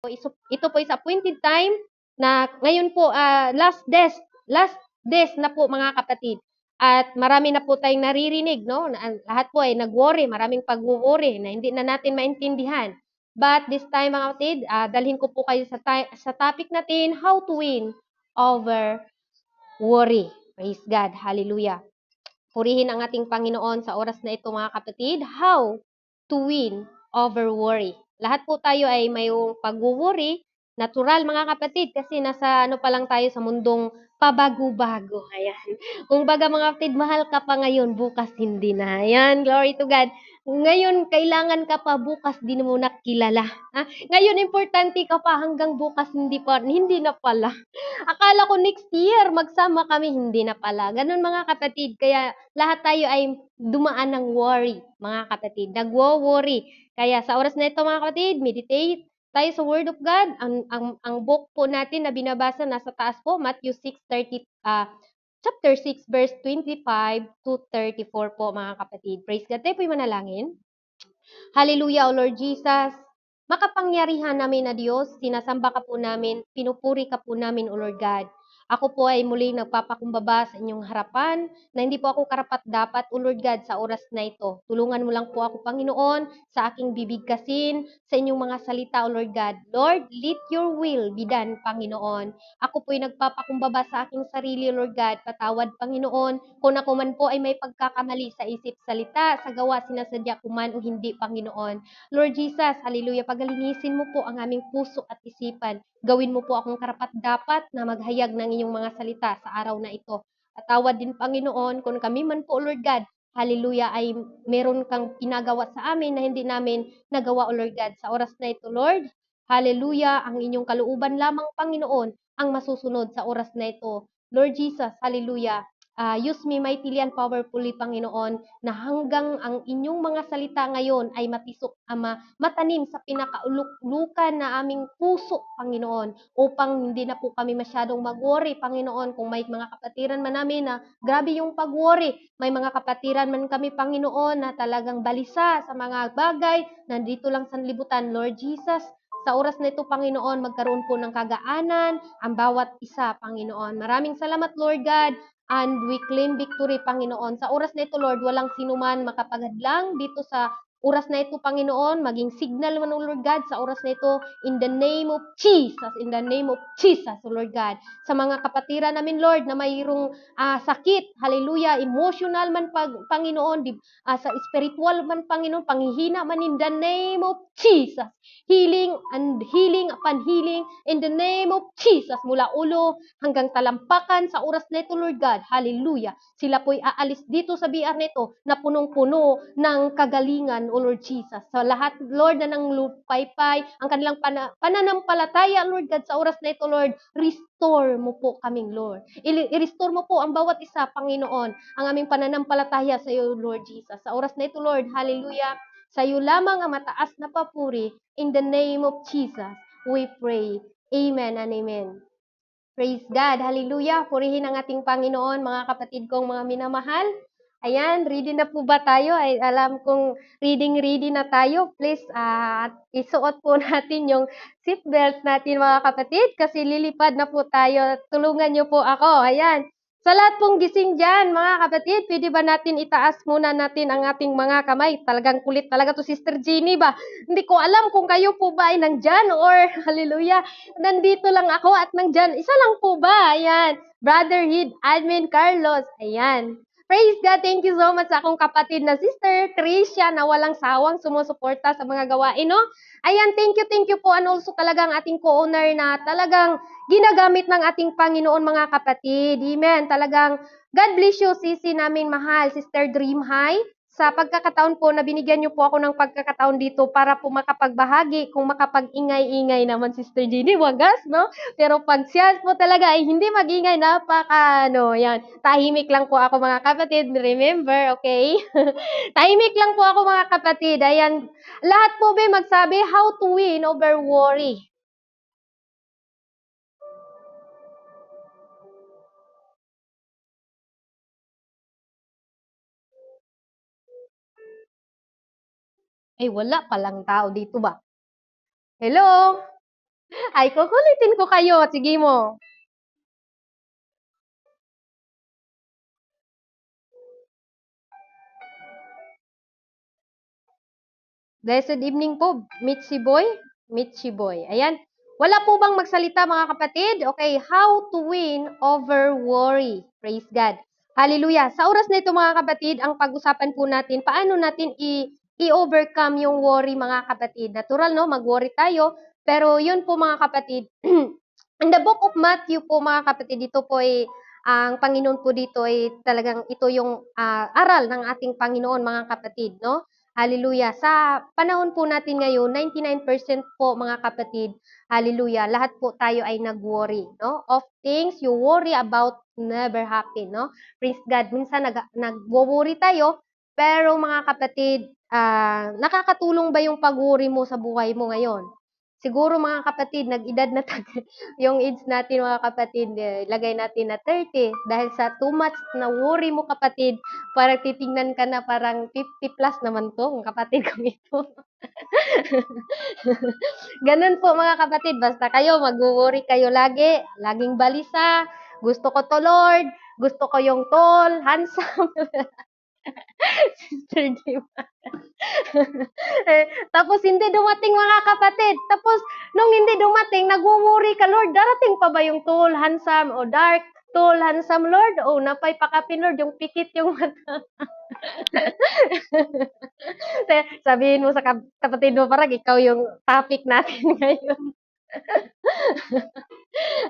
Ito po is appointed time na ngayon po last days na po mga kapatid. At marami na po tayong naririnig, no? Lahat po ay nag-worry, maraming pag-worry na hindi na natin maintindihan. But this time mga kapatid, dalhin ko po kayo sa topic natin, how to win over worry. Praise God. Hallelujah. Purihin ang ating Panginoon sa oras na ito mga kapatid. How to win over worry. Lahat po tayo ay mayroong pag-worry. Natural mga kapatid kasi nasa pa lang tayo sa mundong pabago-bago. Ayan. Kung baga mga kapatid, mahal ka pa ngayon, bukas hindi na. Ayan, glory to God. Ngayon, kailangan ka pa, bukas di mo na kilala. Ha? Ngayon, importante ka pa, hanggang bukas hindi na pala. Akala ko next year magsama kami, hindi na pala. Ganun mga kapatid. Kaya lahat tayo ay dumaan ng worry, mga kapatid. Nagwo-worry. Kaya sa oras na ito mga kapatid, meditate tayo sa Word of God. Ang book po natin na binabasa nasa taas po, Matthew 6:30, chapter 6, verse 25 to 34 po mga kapatid. Praise God. Tayo po'y manalangin. Hallelujah, O Lord Jesus. Makapangyarihan namin na Diyos, sinasamba ka po namin, pinupuri ka po namin, O Lord God. Ako po ay muling nagpapakumbaba sa inyong harapan na hindi po ako karapat-dapat, O Lord God, sa oras na ito. Tulungan mo lang po ako, Panginoon, sa aking bibig kasin, sa inyong mga salita, O Lord God. Lord, let your will be done, Panginoon. Ako po ay nagpapakumbaba sa aking sarili, Lord God. Patawad, Panginoon, kung ako man po ay may pagkakamali sa isip, salita, sa gawa, sinasadya ko man o hindi, Panginoon. Lord Jesus, hallelujah, pagalinisin mo po ang aming puso at isipan. Gawin mo po akong karapat-dapat na maghayag ng inyong mga salita sa araw na ito. At tawad din, Panginoon, kung kami man po, Lord God, hallelujah, ay meron kang pinagawa sa amin na hindi namin nagawa, O Lord God. Sa oras na ito, Lord, hallelujah, ang inyong kalooban lamang, Panginoon, ang masusunod sa oras na ito. Lord Jesus, hallelujah, use me mightily and powerfully, Panginoon, na hanggang ang inyong mga salita ngayon ay matisok, Ama, matanim sa pinakaulukan na aming puso, Panginoon, upang hindi na po kami masyadong mag-worry, Panginoon, kung may mga kapatiran man namin na grabe yung pag-worry, may mga kapatiran man kami, Panginoon, na talagang balisa sa mga bagay, nandito lang sa libutan, Lord Jesus, sa oras na ito, Panginoon, magkaroon po ng kagaanan ang bawat isa, Panginoon. Maraming salamat, Lord God, and we claim victory, Panginoon. Sa oras na ito, Lord, walang sinuman makapaghadlang dito sa oras na ito, Panginoon, maging signal man, O Lord God, sa oras na ito, in the name of Jesus, O Lord God. Sa mga kapatiran namin, Lord, na mayroong sakit, hallelujah, emotional man, Panginoon, sa spiritual man, Panginoon, panghihina man, in the name of Jesus. Healing upon healing, in the name of Jesus, mula ulo hanggang talampakan sa oras na ito, Lord God. Hallelujah. Sila po'y aalis dito sa BR na ito na punong-puno ng kagalingan, O Lord Jesus. Sa lahat, Lord, na nang lupaypay, ang kanilang pananampalataya, Lord God, sa oras na ito, Lord, restore mo po kaming, Lord. I-restore mo po ang bawat isa, Panginoon, ang aming pananampalataya sa iyo, Lord Jesus. Sa oras na ito, Lord, hallelujah, sa iyo lamang ang mataas na papuri. In the name of Jesus, we pray. Amen and amen. Praise God. Hallelujah. Purihin ang ating Panginoon, mga kapatid kong mga minamahal. Ayan, ready na po ba tayo? Ay, alam kong ready na tayo. Please, isuot po natin yung seatbelt natin, mga kapatid, kasi lilipad na po tayo. Tulungan niyo po ako. Ayan. Sa lahat pong gising dyan, mga kapatid, pwede ba natin itaas muna natin ang ating mga kamay? Talagang kulit talaga to, Sister Jeannie ba? Hindi ko alam kung kayo po ba ay nandyan or hallelujah, nandito lang ako at nandyan. Isa lang po ba? Ayan. Brother Hid, Admin Carlos. Ayan. Praise God. Thank you so much sa akong kapatid na Sister Tricia na walang sawang sumusuporta sa mga gawain, no? Ayan, thank you po. And also talagang ating co-owner na talagang ginagamit ng ating Panginoon, mga kapatid. Amen. Talagang God bless you, sisi namin mahal, Sister Dream High. Sa pagkakataon po na binigyan niyo po ako ng pagkakataon dito para po makapagbahagi, kung makapag-ingay-ingay naman, Sister Jenny, wagas, no? Pero pag siya po talaga ay hindi magingay, yan, tahimik lang po ako, mga kapatid, remember, okay? Tahimik lang po ako, mga kapatid, ayan, lahat po ba magsabi, how to win over worry? Ay, wala palang tao dito ba? Hello? Ay, kukulitin ko kayo. Sige mo. Blessed evening po, Mitzi Boy. Mitzi Boy. Ayan. Wala po bang magsalita mga kapatid? Okay, how to win over worry. Praise God. Hallelujah. Sa oras na ito mga kapatid, ang pag-usapan po natin, paano natin i-overcome yung worry mga kapatid. Natural, no? Mag-worry tayo. Pero yun po mga kapatid, in the book of Matthew po mga kapatid, dito po ay ang Panginoon po dito ay talagang ito yung aral ng ating Panginoon mga kapatid, no? Hallelujah. Sa panahon po natin ngayon, 99% po mga kapatid, hallelujah, lahat po tayo ay nag-worry, no? Of things you worry about never happen, no? Praise God. Minsan nag-worry tayo, pero mga kapatid, nakakatulong ba yung pag-worry mo sa buhay mo ngayon? Siguro mga kapatid, nag-edad na yung age natin mga kapatid, lagay natin na 30 dahil sa too much na worry mo kapatid, parang titingnan ka na parang 50 plus naman 'to, ang kapatid kong ito. Gano'n po mga kapatid, basta kayo magwo-worry kayo lagi, laging balisa, gusto ko 'to Lord, gusto ko yung tall, handsome. Sister Jim. Tapos hindi dumating mga kapatid. Tapos nung hindi dumating, nagwo-worry ka, Lord, darating pa ba yung tall, handsome o dark? Tall, handsome, Lord? O napay pakapin, Lord, yung pikit yung mata. Sabihin mo sa kapatid mo, parang ikaw yung topic natin ngayon.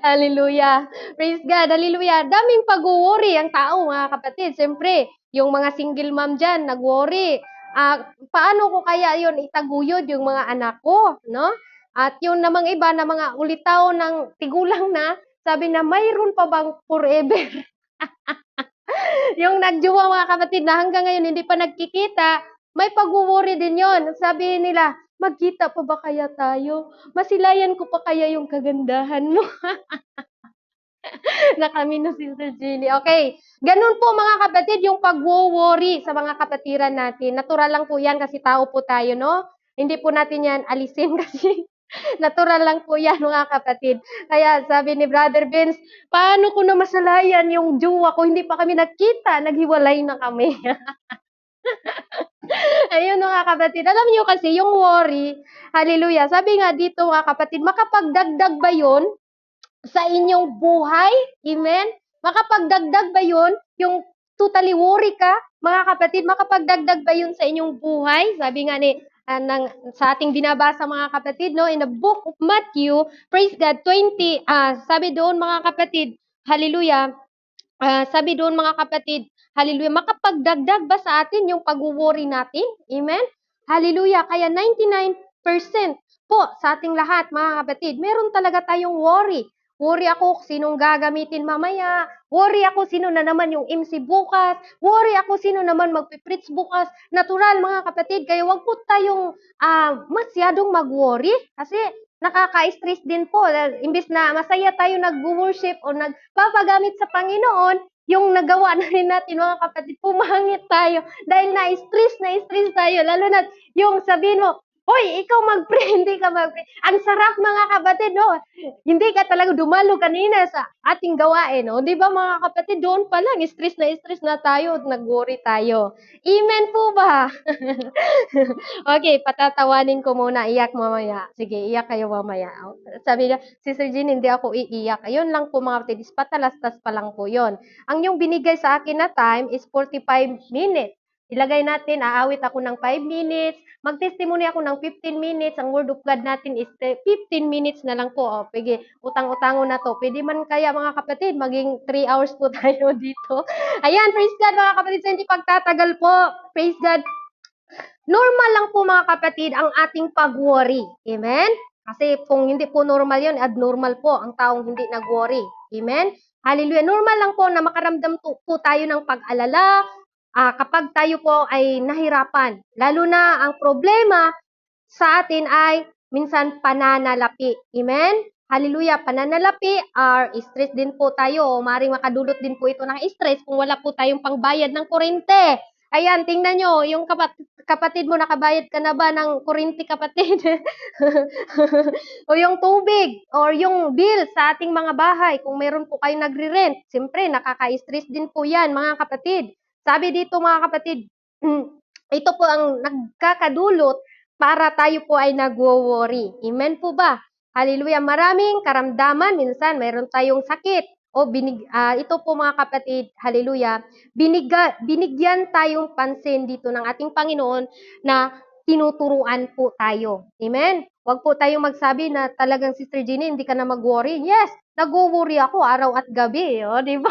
Hallelujah. Praise God. Hallelujah. Daming pag-worry ang tao, mga kapatid. Siyempre, yung mga single mom dyan, nag-worry. Paano ko kaya yun itaguyod yung mga anak ko, no? At yung namang iba na mga ulitaw ng tigulang na, sabi na mayroon pa bang forever? Yung nagjowa mga kapatid na hanggang ngayon hindi pa nagkikita, may pag-worry din yon. Sabi nila, magkita pa ba kaya tayo? Masilayan ko pa kaya yung kagandahan mo? Na kami na Sister Jenny. Okay. Ganun po mga kapatid, yung pag-worry sa mga kapatiran natin. Natural lang po yan kasi tao po tayo, no? Hindi po natin yan alisin kasi natural lang po yan mga kapatid. Kaya sabi ni Brother Vince, paano ko na masalayan yung jowa ko? Hindi pa kami nagkita, naghiwalay na kami. Ayun mga kapatid. Alam niyo kasi yung worry, hallelujah, sabi nga dito mga kapatid, makapagdagdag ba yun sa inyong buhay? Amen? Makapagdagdag ba yun? Yung totally worry ka, mga kapatid, makapagdagdag ba yun sa inyong buhay? Sabi nga ni, sa ating binabasa mga kapatid, no, in the book of Matthew, praise God, 20, sabi doon mga kapatid, hallelujah, sabi doon mga kapatid, hallelujah, makapagdagdag ba sa atin yung pag-worry natin? Amen? Hallelujah, kaya 99% po sa ating lahat mga kapatid, meron talaga tayong worry. Worry ako sinong gagamitin mamaya. Worry ako sino na naman yung MC bukas. Worry ako sino naman magpipreach bukas. Natural mga kapatid, kaya wag po tayong masyadong mag-worry kasi nakaka-stress din po. Imbis na masaya tayo nag-worship o nagpapagamit sa Panginoon, yung nagawa na rin natin mga kapatid, pumangit tayo dahil na-stress tayo. Lalo na yung sabihin mo, hoy, ikaw mag-pray, hindi ka mag-pray. Ang sarap mga kapatid, no? Hindi ka talaga dumalo kanina sa ating gawain, no? Di ba mga kapatid, doon pa lang, stress na tayo at nag-worry tayo. Amen po ba? Okay, patatawanin ko muna, iyak mamaya. Sige, iyak kayo mamaya. Sabi niya, Sister Jean, hindi ako iiyak. Ayun lang po mga kapatid, patalastas pa lang po yon. Ang yung binigay sa akin na time is 45 minutes. Ilagay natin, aawit ako ng 5 minutes, mag-testimony ako ng 15 minutes, ang word of God natin is 15 minutes na lang po. O, pwede, utang-utango na to. Pwede man kaya mga kapatid, maging 3 hours po tayo dito. Ayan, praise God mga kapatid, sa hindi pagtatagal po. Praise God. Normal lang po mga kapatid ang ating pag-worry. Amen? Kasi kung hindi po normal yun, abnormal po ang taong hindi nag-worry. Amen? Hallelujah. Normal lang po na makaramdam po tayo ng pag-alala kapag tayo po ay nahirapan. Lalo na ang problema sa atin ay minsan pananalapi. Amen? Hallelujah. Pananalapi or stress din po tayo. Maring makadulot din po ito ng stress kung wala po tayong pangbayad ng kurente. Ayan, tingnan nyo, yung kapatid mo, nakabayad ka na ba ng kuryente, kapatid? O yung tubig, or yung bill sa ating mga bahay, kung meron po kayo nagre-rent, siyempre, nakaka-stress din po yan, mga kapatid. Sabi dito, mga kapatid, ito po ang nagkakadulot para tayo po ay nagwo-worry. Amen po ba? Hallelujah. Maraming karamdaman. Minsan, mayroon tayong sakit. Ito po mga kapatid, hallelujah, binigyan tayong pansin dito ng ating Panginoon na tinuturuan po tayo. Amen? Huwag po tayong magsabi na talagang, Sister Jenny, hindi ka na mag-worry. Yes, nag-worry ako araw at gabi. O, di ba?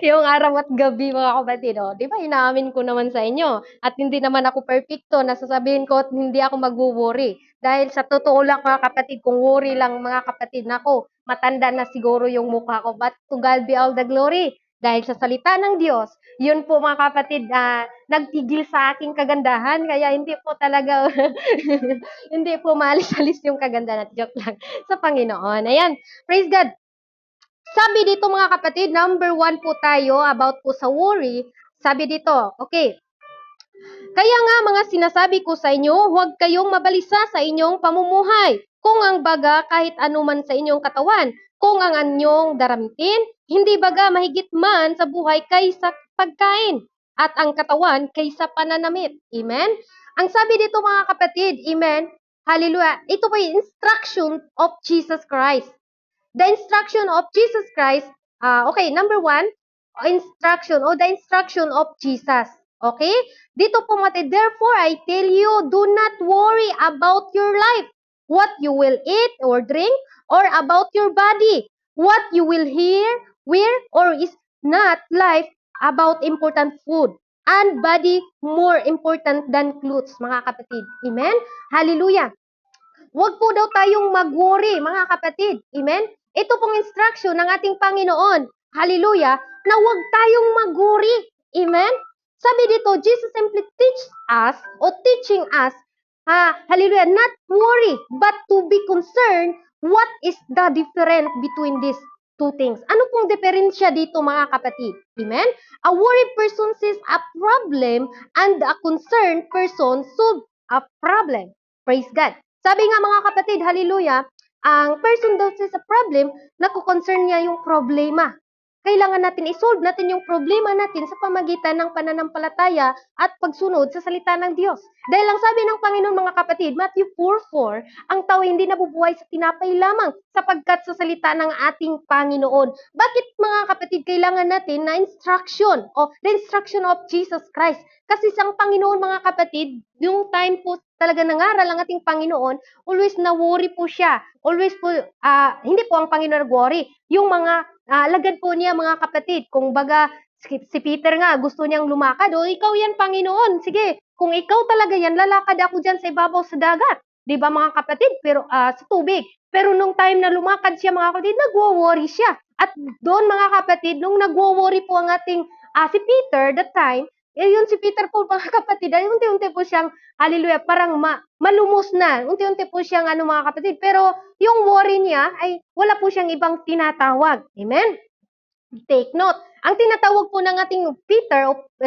Yung araw at gabi, mga kapatid. O, di ba? Inaamin ko naman sa inyo. At hindi naman ako perfecto na sasabihin ko at hindi ako mag-worry. Dahil sa totoo lang, mga kapatid, kung worry lang, mga kapatid, nako, matanda na siguro yung mukha ko. But to God be all the glory. Dahil sa salita ng Diyos, yun po mga kapatid, nagtigil sa aking kagandahan. Kaya hindi po talaga, hindi po maalis-alis yung kagandahan. Joke lang sa Panginoon. Ayan, praise God. Sabi dito mga kapatid, number 1 po tayo about po sa worry. Sabi dito, okay, kaya nga mga sinasabi ko sa inyo, huwag kayong mabalisa sa inyong pamumuhay. Kung ang baga kahit anuman sa inyong katawan, kung ang anyong daramitin, hindi baga mahigit man sa buhay kaysa pagkain, at ang katawan kaysa pananamit. Amen? Ang sabi dito mga kapatid, amen, hallelujah, ito po yung instruction of Jesus Christ. The instruction of Jesus Christ, okay, number 1, the instruction of Jesus. Okay? Dito po mati, therefore I tell you, do not worry about your life, what you will eat or drink, or about your body, what you will hear, wear, or is not life about important food, and body more important than clothes, mga kapatid. Amen? Hallelujah. Huwag po daw tayong mag-worry, mga kapatid. Amen? Ito pong instruction ng ating Panginoon. Hallelujah. Na huwag tayong mag-worry. Amen? Sabi dito, Jesus simply teach us or teaching us, hallelujah, not worry, but to be concerned what is the difference between these two things. Ano pong diferensya dito, mga kapatid? Amen? A worried person sees a problem and a concerned person solves a problem. Praise God. Sabi nga mga kapatid, hallelujah, ang person daw sa problem, nakukoncern niya yung problema. Kailangan natin isolve natin yung problema natin sa pamagitan ng pananampalataya at pagsunod sa salita ng Diyos. Dahil ang sabi ng Panginoon mga kapatid, Matthew 4:4, ang tao hindi nabubuhay sa tinapay lamang sapagkat sa salita ng ating Panginoon. Bakit mga kapatid kailangan natin na instruction o the instruction of Jesus Christ? Kasi sa Panginoon mga kapatid, yung time po talaga nangaral ang ating Panginoon, always na-worry po siya. Always po, hindi po ang Panginoon nag-worry. Yung mga alagad po niya mga kapatid. Kung baga, si Peter nga, gusto niyang lumakad. O, ikaw yan, Panginoon. Sige, kung ikaw talaga yan, lalakad ako dyan sa ibabaw sa dagat. Di ba mga kapatid? Pero sa tubig. Pero nung time na lumakad siya mga kapatid, nagwo-worry siya. At doon mga kapatid, nung nagwo-worry po ang ating si Peter that time, yun si Peter po mga kapatid, ay unti-unti po siyang, hallelujah, parang malumos na. Unti-unti po siyang mga kapatid. Pero yung worry niya ay wala po siyang ibang tinatawag. Amen? Take note. Ang tinatawag po ng ating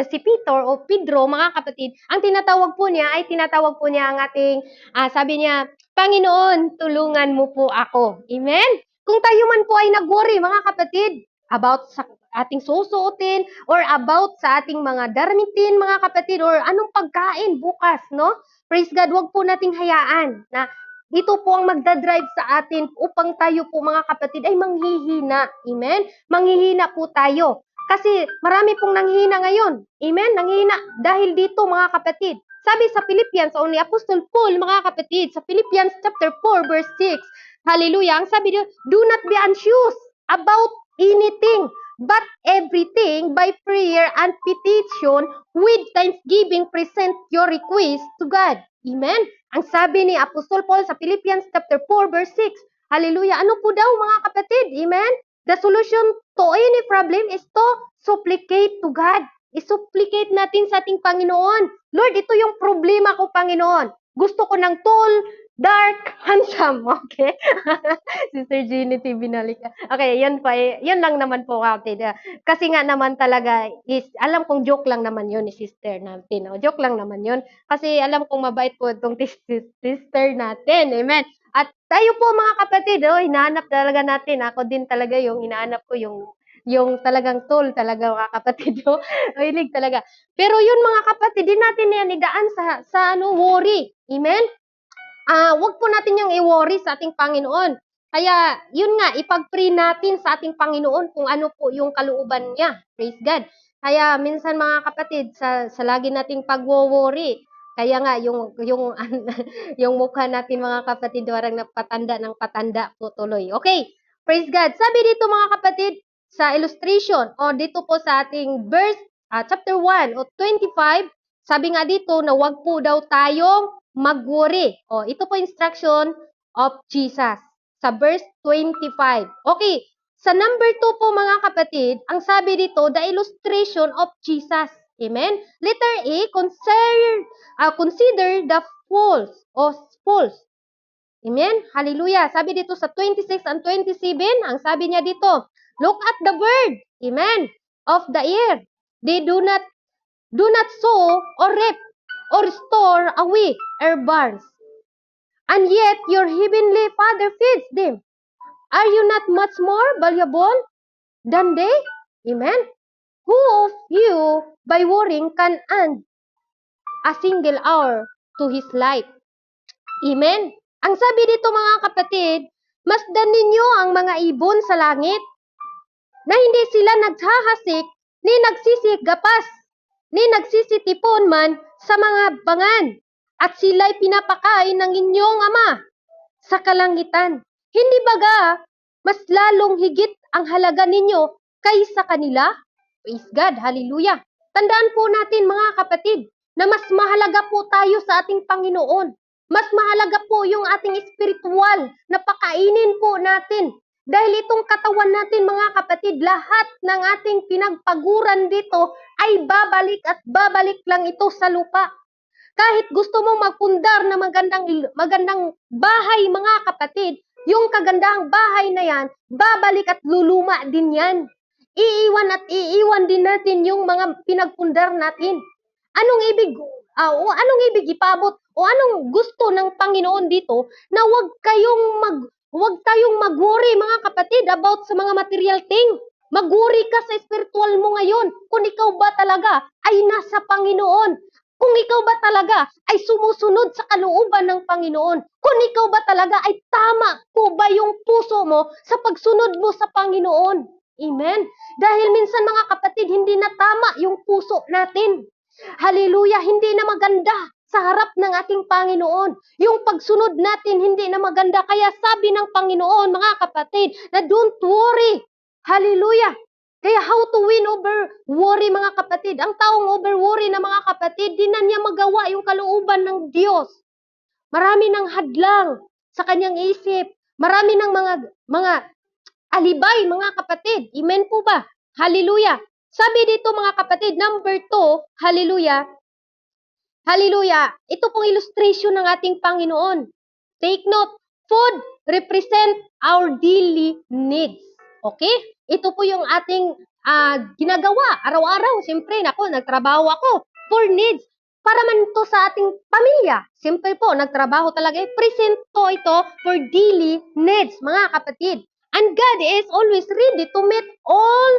si Peter o Pedro, mga kapatid, ang tinatawag po niya ay tinatawag po niya ang ating, sabi niya, Panginoon, tulungan mo po ako. Amen? Kung tayo man po ay nag-worry, mga kapatid, about sa ating susuotin or about sa ating mga darmitin, mga kapatid, or anong pagkain bukas, no? Praise God, wag po nating hayaan na ito po ang magdadrive sa atin upang tayo po mga kapatid ay manghihina. Amen? Manghihina po tayo. Kasi marami pong nanghihina ngayon. Amen? Nanghihina dahil dito mga kapatid. Sabi sa Philippians, o ni Apostle Paul, mga kapatid, sa Philippians chapter 4 verse 6, hallelujah, ang sabi niyo, do not be anxious about anything, but everything by prayer and petition with thanksgiving present your request to God. Amen? Ang sabi ni Apostol Paul sa Philippians chapter 4 verse 6, hallelujah, ano po daw mga kapatid? Amen? The solution to any problem is to supplicate to God. I-supplicate natin sa ating Panginoon. Lord, ito yung problema ko, Panginoon. Gusto ko ng tool, Dark, handsome, okay? Sister Trinity binalik. Okay, yun pa, yun lang naman po kapatid. Kasi nga naman talaga is, alam kong joke lang naman yun ni sister natin. O, joke lang naman yun. Kasi alam kong mabait po itong sister natin. Amen. At tayo po mga kapatid, hinahanap talaga natin. Ako din talaga yung hinahanap ko yung talagang tool talaga mga kapatid. Hilig talaga. Pero yun mga kapatid, din natin yan idaan sa worry. Amen? Wag po natin yung i-worry sa ating Panginoon. Kaya, yun nga, ipag-pray natin sa ating Panginoon kung ano po yung kalooban niya. Praise God. Kaya, minsan mga kapatid, sa lagi nating pag-worry, kaya nga, yung mukha natin mga kapatid, parang napatanda ng patanda po tuloy. Okay, praise God. Sabi dito mga kapatid, sa illustration, o dito po sa ating verse, chapter 1 o 25, sabi nga dito na wag po daw tayong mag-worry. O, ito po instruction of Jesus sa verse 25. Okay, sa number 2 po mga kapatid, ang sabi dito, the illustration of Jesus. Amen? Letter A, consider the fools. Amen? Hallelujah. Sabi dito sa 26 and 27, ang sabi niya dito, look at the bird. Amen? Of the air. They do not sow or reap or store away barns. And yet your heavenly Father feeds them. Are you not much more valuable than they? Amen? Who of you, by worrying, can add a single hour to his life? Amen? Ang sabi dito mga kapatid, masdan ninyo ang mga ibon sa langit na hindi sila naghahasik ni nagsisigapas ni nagsisitipon man sa mga bangan, at sila'y pinapakain ng inyong Ama sa kalangitan. Hindi baga mas lalong higit ang halaga ninyo kaysa kanila? Praise God, hallelujah. Tandaan po natin mga kapatid, na mas mahalaga po tayo sa ating Panginoon. Mas mahalaga po yung ating spiritual na pakainin po natin. Dahil itong katawan natin mga kapatid, lahat ng ating pinagpaguran dito ay babalik at babalik lang ito sa lupa. Kahit gusto mong magpundar na magandang bahay mga kapatid, yung kagandahang bahay na yan, babalik at luluma din yan. Iiwan din natin yung mga pinagpundar natin. Anong ibig ipabot o anong gusto ng Panginoon dito na wag tayong mag-worry mga kapatid about sa mga material thing. Mag-worry ka sa spiritual mo ngayon kung ikaw ba talaga ay nasa Panginoon. Kung ikaw ba talaga ay sumusunod sa kalooban ng Panginoon. Kung ikaw ba talaga ay tama po ba yung puso mo sa pagsunod mo sa Panginoon. Amen? Dahil minsan mga kapatid, hindi na tama yung puso natin. Hallelujah, hindi na maganda sa harap ng ating Panginoon. Yung pagsunod natin hindi na maganda. Kaya sabi ng Panginoon, mga kapatid, na don't worry. Hallelujah. Kaya how to win over worry mga kapatid? Ang taong over worry na mga kapatid, di na niya magawa yung kalooban ng Diyos. Marami ng hadlang sa kanyang isip. Marami ng mga alibay mga kapatid. Amen po ba? Hallelujah. Sabi dito mga kapatid, number 2, hallelujah. Hallelujah. Ito pong illustration ng ating Panginoon. Take note, food represent our daily needs. Okay? Ito po yung ating ginagawa araw-araw. Siyempre, nagtrabaho ako for needs. Para man to sa ating pamilya. Siyempre po, nagtrabaho talaga. Present to ito for daily needs, mga kapatid. And God is always ready to meet all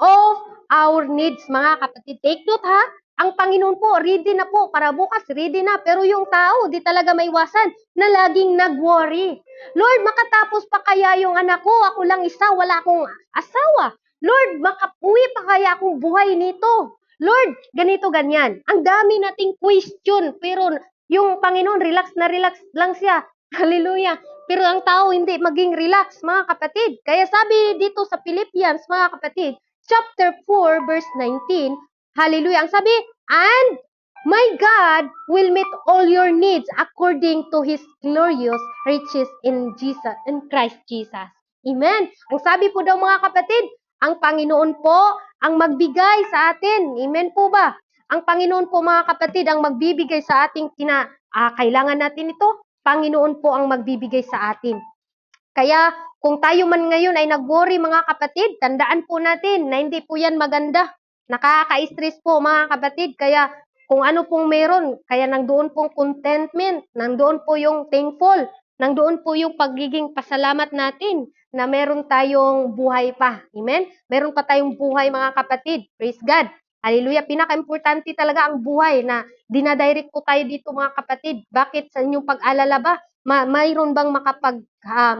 of our needs, mga kapatid. Take note ha. Ang Panginoon po, ready na po. Para bukas, ready na. Pero yung tao, di talaga maiwasan na laging nag-worry. Lord, makatapos pa kaya yung anak ko? Ako lang isa, wala akong asawa. Lord, makauwi pa kaya akong buhay nito? Lord, ganito, ganyan. Ang dami nating question. Pero yung Panginoon, relax na relax lang siya. Hallelujah. Pero ang tao hindi maging relax, mga kapatid. Kaya sabi dito sa Philippians, mga kapatid, chapter 4, verse 19, hallelujah. Ang sabi, and my God will meet all your needs according to His glorious riches in Christ Jesus. Amen. Ang sabi po daw mga kapatid, ang Panginoon po ang magbigay sa atin. Amen po ba? Ang Panginoon po mga kapatid ang magbibigay sa ating kailangan natin ito. Panginoon po ang magbibigay sa atin. Kaya kung tayo man ngayon ay nag-worry mga kapatid, tandaan po natin na hindi po yan maganda. Nakaka-stress po mga kapatid. Kaya kung ano pong meron, kaya nandoon pong contentment, nandoon po yung thankful, nandoon po yung pagiging pasalamat natin na meron tayong buhay pa. Amen? Meron pa tayong buhay mga kapatid. Praise God. Hallelujah. Pinaka-importante talaga ang buhay na dinadirect po tayo dito mga kapatid. Bakit sa inyong pag-alala ba? Mayroon bang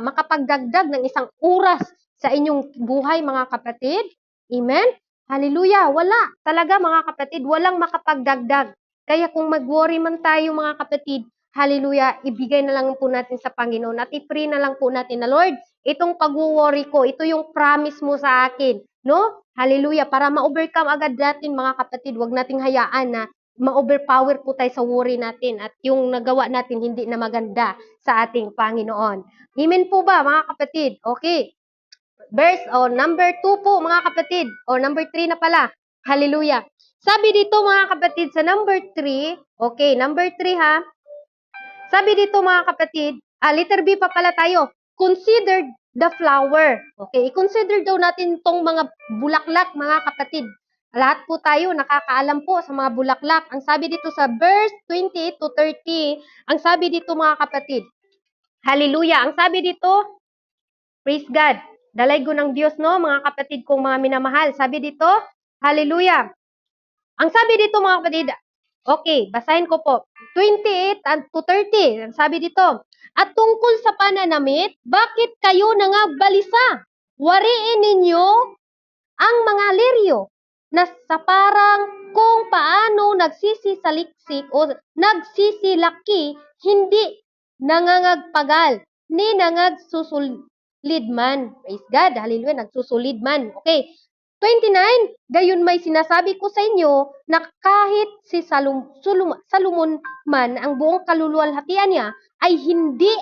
makapagdagdag ng isang oras sa inyong buhay mga kapatid? Amen? Hallelujah. Wala. Talaga mga kapatid, walang makapagdagdag. Kaya kung mag-worry man tayo mga kapatid, hallelujah, ibigay na lang po natin sa Panginoon at i-pray na lang po natin na, Lord, itong pag-worry ko, ito yung promise mo sa akin. No? Hallelujah. Para ma-overcome agad natin mga kapatid, wag nating hayaan na ma-overpower po tayo sa worry natin at yung nagawa natin hindi na maganda sa ating Panginoon. Amen po ba mga kapatid? Okay. Verse number 2 po mga kapatid. Number 3 na pala. Hallelujah. Sabi dito mga kapatid sa number 3, okay, number 3 ha. Sabi dito mga kapatid, letter B pa pala tayo. Consider the flower. Okay, i-consider daw natin tong mga bulaklak mga kapatid. Lahat po tayo nakakaalam po sa mga bulaklak. Ang sabi dito sa verse 28 to 30, ang sabi dito mga kapatid, hallelujah. Ang sabi dito, praise God. Dalay ko ng Diyos, no, mga kapatid kong mga minamahal. Sabi dito, hallelujah. Ang sabi dito mga kapatid, okay, basahin ko po. 28 to 30, ang sabi dito, at tungkol sa pananamit, bakit kayo nangabalisa? Wariin ninyo ang mga liryo na sa parang kung paano nagsisisaliksik o nagsisilaki, hindi nangangagpagal, ni nangagsusulid man. Praise God, hallelujah, nagsusulid man. Okay, 29, gayon may sinasabi ko sa inyo na kahit si Salomon man ang buong kaluluwalhatian niya ay hindi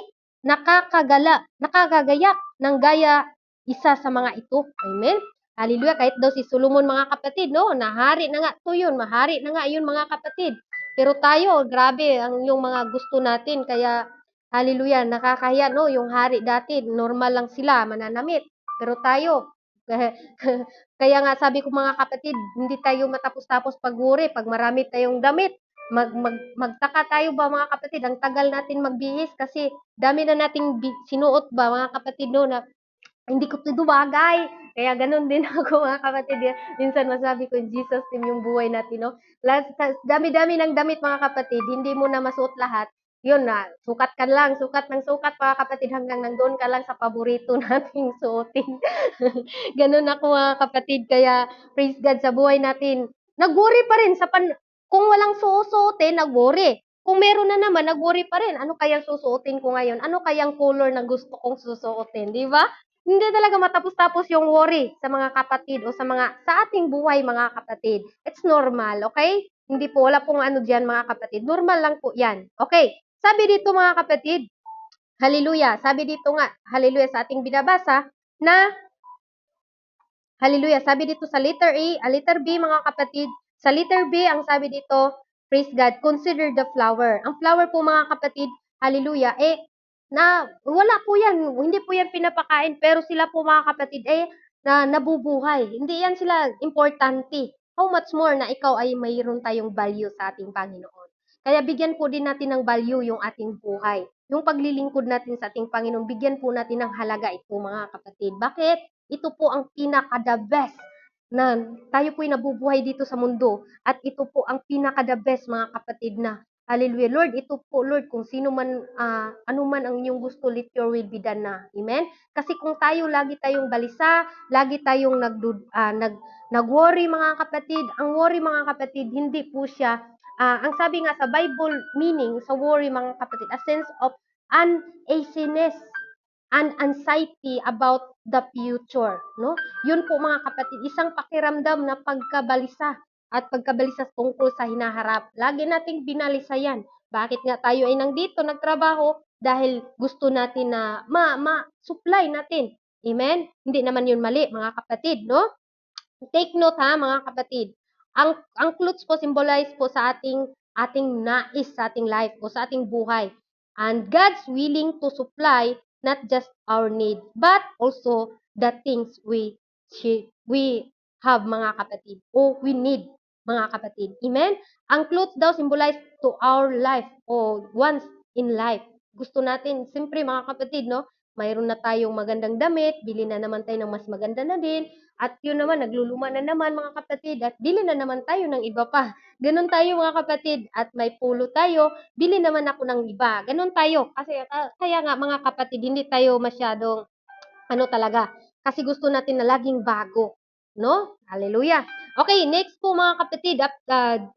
nakakagayak ng gaya isa sa mga ito. Amen? Hallelujah. Kahit daw si Solomon mga kapatid, no? Nahari na nga to yun. Mahari na nga yun mga kapatid. Pero tayo, grabe ang yung mga gusto natin. Kaya, hallelujah, nakakahiya, no? Yung hari dati, normal lang sila, mananamit. Pero tayo, kaya nga sabi ko mga kapatid, hindi tayo matapos-tapos pag-worry. Pag marami tayong damit, magtaka tayo ba mga kapatid, ang tagal natin magbihis kasi dami na nating sinuot ba mga kapatid, no? Na hindi ko ito bagay. Kaya ganun din ako mga kapatid. Minsan masabi ko, in Jesus name yung buhay natin, no? Dami-dami ng damit mga kapatid, hindi mo na masuot lahat. Yun na, sukat ka lang, sukat ng sukat mga kapatid hanggang nandoon ka lang sa paborito nating suotin. Ganun ako mga kapatid. Kaya praise God sa buhay natin. Nag-worry pa rin kung walang susuotin, nag-worry. Kung meron na naman, nag-worry pa rin. Ano kayang susuotin ko ngayon? Ano kayang color na gusto kong susuotin? Di ba? Hindi talaga matapos-tapos yung worry sa mga kapatid o sa ating buhay mga kapatid. It's normal, okay? Hindi po, wala pong ano diyan mga kapatid. Normal lang po yan. Okay. Sabi dito mga kapatid, hallelujah. Sabi dito nga, hallelujah sa ating binabasa na, hallelujah. Sabi dito sa letter A, letter B mga kapatid, sa letter B ang sabi dito, praise God, consider the flower. Ang flower po mga kapatid, hallelujah, na wala po yan, hindi po yan pinapakain, pero sila po mga kapatid, na nabubuhay. Hindi yan sila importante. How much more na ikaw ay mayroon tayong value sa ating Panginoon. Kaya bigyan po din natin ng value yung ating buhay. Yung paglilingkod natin sa ating Panginoon, bigyan po natin ng halaga ito mga kapatid. Bakit? Ito po ang pinaka-the best na tayo po ay nabubuhay dito sa mundo at ito po ang pinaka-the best mga kapatid na hallelujah. Lord, ito po Lord, kung sino man, ano man ang inyong gusto, let your will be done na. Amen? Kasi kung tayo lagi tayong balisa, lagi tayong nag-worry mga kapatid, ang worry mga kapatid, hindi po siya ang sabi nga sa Bible meaning sa worry mga kapatid, a sense of uneasiness and anxiety about the future, no? Yun po mga kapatid, isang pakiramdam na pagkabalisa at pagkabalisa tungkol sa hinaharap. Lagi nating binalisa yan. Bakit nga tayo ay nandito nagtrabaho? Dahil gusto natin na ma-supply natin. Amen? Hindi naman yun mali, mga kapatid, no? Take note ha, mga kapatid. Ang clothes po symbolize po sa ating nais sa ating life o sa ating buhay. And God's willing to supply not just our needs, but also the things we have, mga kapatid, o we need, mga kapatid. Amen? Ang clothes daw symbolize to our life o once in life. Gusto natin, siyempre mga kapatid, no? Mayroon na tayong magandang damit, bili na naman tayo ng mas maganda na din, at yun naman, nagluluma na naman mga kapatid, at bili na naman tayo ng iba pa. Ganon tayo mga kapatid, at may pulo tayo, bili naman ako ng iba. Ganon tayo. Kasi kaya nga mga kapatid, hindi tayo masyadong ano talaga. Kasi gusto natin na laging bago. No? Hallelujah. Okay, next po mga kapatid,